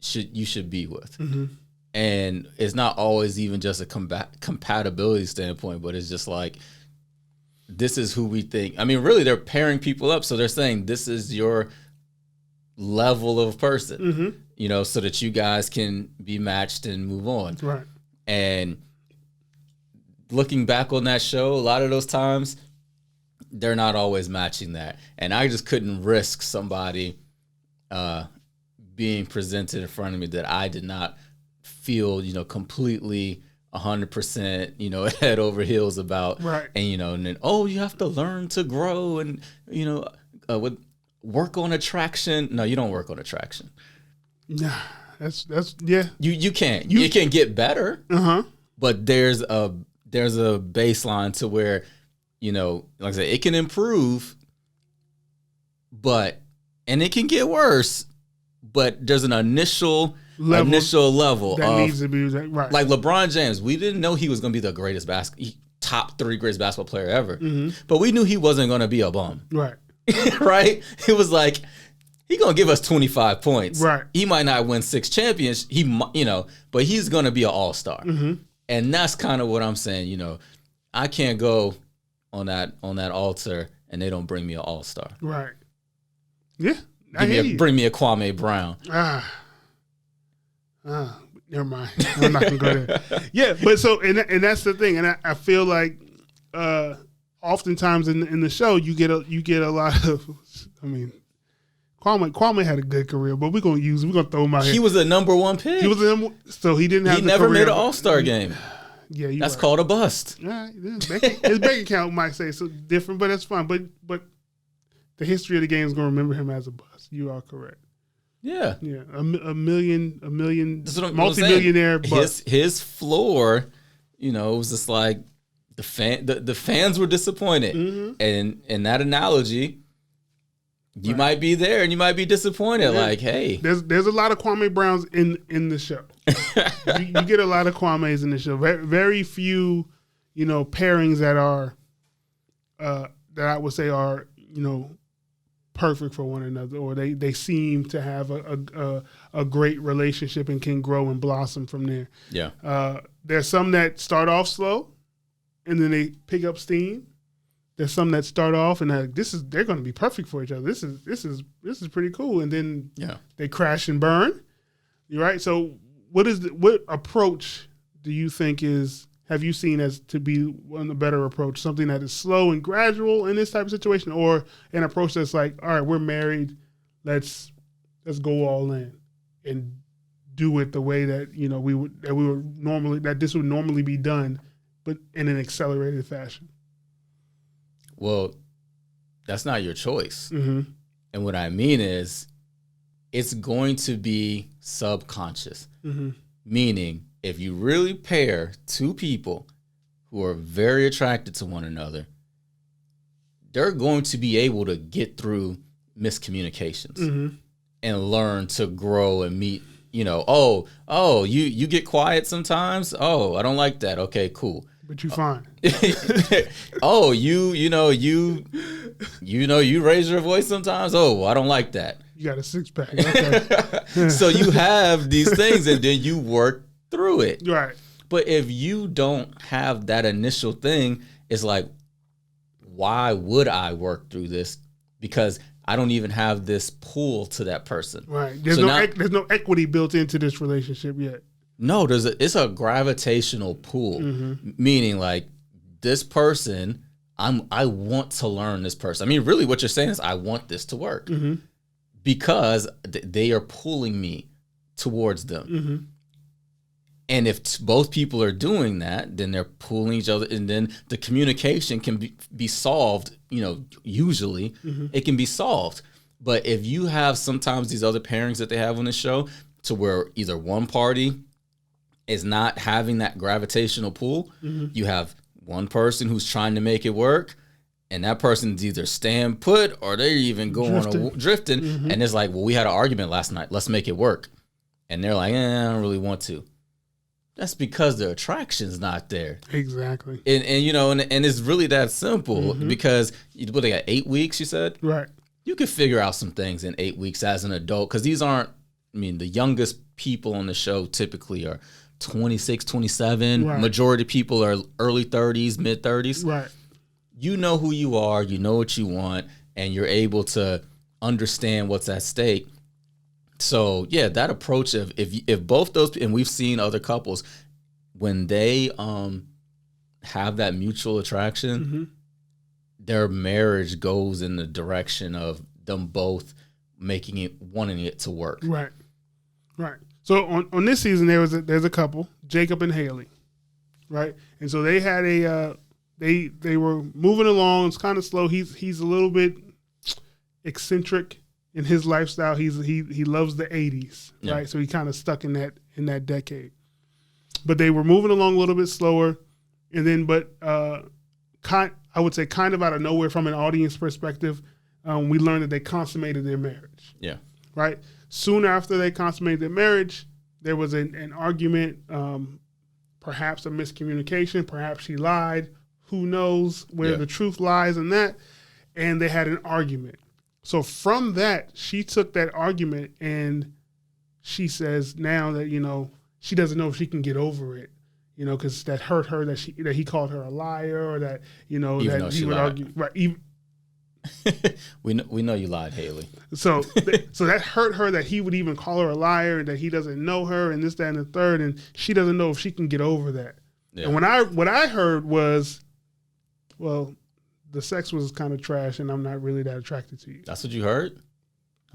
you should be with. Mm-hmm. And it's not always even just a compatibility standpoint, but it's just like, this is who we think. I mean, really, they're pairing people up. So they're saying this is your level of person, Mm-hmm. you know, so that you guys can be matched and move on. Right. And looking back on that show, a lot of those times, they're not always matching that. And I just couldn't risk somebody being presented in front of me that I did not feel, you know, completely 100%, you know, head over heels about. Right. And, you know, and then, you have to learn to grow and, you know, work on attraction. No, you don't work on attraction. Nah, that's yeah. You can't. You can get better. Uh-huh. But there's a baseline to where, you know, like I said, it can improve, and it can get worse, but there's an initial level that of, needs to be right. Like LeBron James, we didn't know he was going to be the greatest top 3 greatest basketball player ever, but we knew he wasn't going to be a bum. Right. Right? It was like, he going to give us 25 points. Right. He might not win 6 champions, but he's going to be an all-star. Mm-hmm. And that's kind of what I'm saying, you know. I can't go on that altar and they don't bring me an all-star. Right. Yeah. Bring me a Kwame Brown. Never mind. I'm not gonna go there. Yeah, but so and that's the thing, and I feel like oftentimes in the show you get a lot of. I mean, Kwame had a good career, but we're gonna throw him out here. He was a number 1 pick. He was so he didn't have. He never made an All-Star game. Yeah, that's right. Called a bust. Right. His bank account might say so different, but that's fine. But the history of the game is gonna remember him as a bust. You are correct. Yeah. Yeah. A million multi-millionaire bust. His floor, you know, it was just like the fans were disappointed. Mm-hmm. And in that analogy, you might be there and you might be disappointed. Yeah. Like, hey, there's a lot of Kwame Browns in the show. you get a lot of Kwames in the show. Very, very few, you know, pairings that are that I would say are, you know, perfect for one another, or they seem to have a great relationship and can grow and blossom from there. Yeah. There's some that start off slow, and then they pick up steam. There's some that start off and they're going to be perfect for each other. This is pretty cool, and then they crash and burn. You're right. So what approach do you think have you seen as to be one of the better approach? Something that is slow and gradual in this type of situation, or an approach that's like, all right, we're married, let's go all in and do it the way that, you know, this would normally be done, but in an accelerated fashion. Well, that's not your choice. Mm-hmm. And what I mean is, it's going to be subconscious. Mm-hmm. Meaning, if you really pair 2 people who are very attracted to one another, they're going to be able to get through miscommunications and learn to grow and meet, you know, you get quiet sometimes. Oh, I don't like that. Okay, cool. But you fine. Oh, you raise your voice sometimes. Oh, I don't like that. You got a 6-pack. Okay. So you have these things and then you work through it. Right. But if you don't have that initial thing, it's like, why would I work through this? Because I don't even have this pull to that person. Right. There's no equity built into this relationship yet. No, it's a gravitational pull, meaning like this person, I want to learn this person. I mean, really what you're saying is I want this to work because they are pulling me towards them. Mm-hmm. And if both people are doing that, then they're pulling each other, and then the communication can be solved, you know, usually it can be solved. But if you have sometimes these other pairings that they have on the show to where either one party is not having that gravitational pull, you have one person who's trying to make it work, and that person's either staying put or they're even going drifting. And it's like, well, we had an argument last night. Let's make it work. And they're like, I don't really want to. That's because the attraction's not there. Exactly. And you know, and it's really that simple because what they got 8 weeks, you said? Right. You could figure out some things in 8 weeks as an adult because these aren't, I mean, the youngest people on the show typically are 26, 27. Right. Majority of people are early 30s, mid 30s. Right. You know who you are, you know what you want, and you're able to understand what's at stake. So yeah, that approach of if both those, and we've seen other couples when they have that mutual attraction, their marriage goes in the direction of them both wanting it to work. Right. Right. So on this season there's a couple, Jacob and Haley, right? And so they had they were moving along. It's kind of slow. He's a little bit eccentric in his lifestyle. He loves the 80s, right? So he kind of stuck in that decade. But they were moving along a little bit slower, and then I would say kind of out of nowhere from an audience perspective, we learned that they consummated their marriage. Yeah. Right. Soon after they consummated their marriage, there was an argument, perhaps a miscommunication, perhaps she lied. Who knows where the truth lies in that? And they had an argument. So from that, she took that argument and she says now that, she doesn't know if she can get over it, because that hurt her, that he called her a liar, or that, Even that he would lied. argue. Right. we know you lied, Haley. So that hurt her, that he would even call her a liar, and that he doesn't know her, and this, that, and the third, and she doesn't know if she can get over that. Yeah. And what I heard was, well, the sex was kind of trash, and I'm not really that attracted to you. That's what you heard?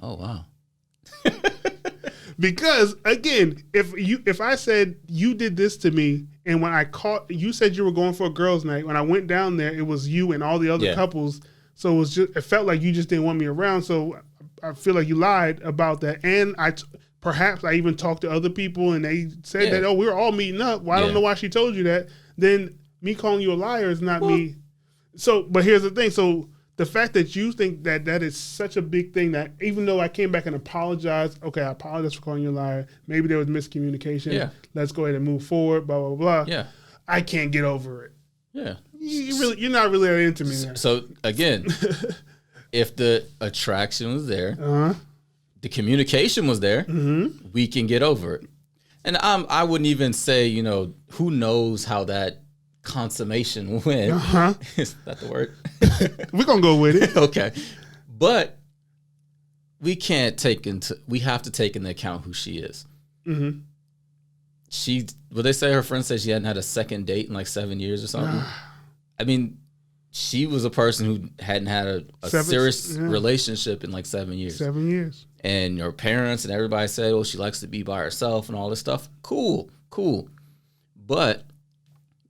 Oh, wow. Because again, if I said you did this to me, and when you said you were going for a girls' night, when I went down there, it was you and all the other couples. So it felt like you just didn't want me around. So I feel like you lied about that. And perhaps I even talked to other people and they said that, we were all meeting up. Well, I don't know why she told you that. Then me calling you a liar is not me. So, but here's the thing. So the fact that you think that is such a big thing, that even though I came back and apologized, okay, I apologize for calling you a liar. Maybe there was miscommunication. Yeah. Let's go ahead and move forward, blah, blah, blah. Yeah. I can't get over it. Yeah. You're not really that into me. So again, if the attraction was there, the communication was there, we can get over it. And I wouldn't even say, who knows how that consummation went. Is that the word? We're gonna go with it. Okay. But we have to take into account who she is. Would they say her friend said she hadn't had a second date in like 7 years or something? I mean, she was a person who hadn't had a serious relationship in like 7 years. 7 years. And her parents and everybody said, she likes to be by herself and all this stuff. Cool. But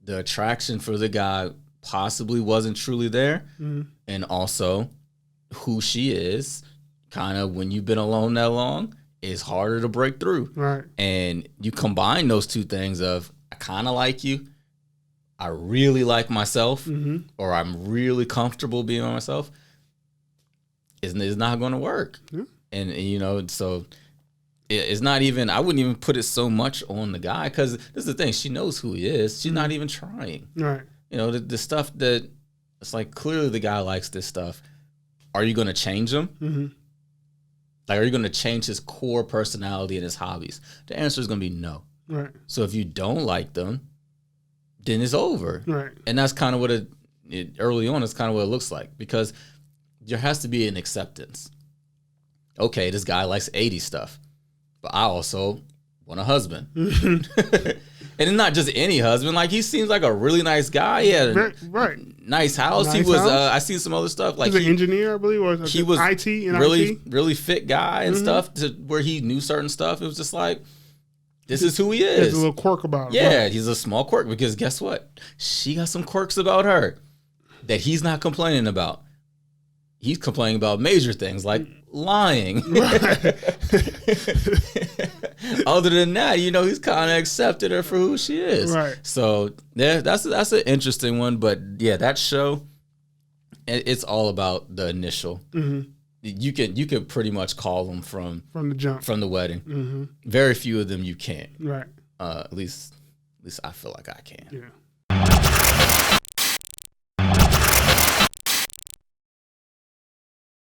the attraction for the guy possibly wasn't truly there. And also who she is, kind of when you've been alone that long, is harder to break through. Right. And you combine those two things of, I kind of like you, I really like myself, or I'm really comfortable being by myself, it's not going to work. And so it's not even, I wouldn't even put it so much on the guy, because this is the thing, she knows who he is. She's not even trying. Right. The stuff that, it's like, clearly the guy likes this stuff. Are you going to change him? Like, are you going to change his core personality and his hobbies? The answer is going to be no. Right. So if you don't like them, then it's over. Right. And that's kind of what early on, it's kind of what it looks like, because there has to be an acceptance. Okay, this guy likes 80s stuff, but I also want a husband. And not just any husband. Like, he seems like a really nice guy. He had a nice house. Nice he was. house. I seen some other stuff. Like, he's an engineer, I believe, or he was IT and really fit guy and stuff, to where he knew certain stuff. It was just like, this is who he is. There's a little quirk about him. Yeah, he's a small quirk, because guess what? She got some quirks about her that he's not complaining about. He's complaining about major things like lying. Other than that, he's kind of accepted her for who she is. Right. So that's an interesting one. But yeah, that show, it's all about the initial. You can pretty much call them from the jump, from the wedding. Very few of them you can't. Right. At least I feel like I can. Yeah.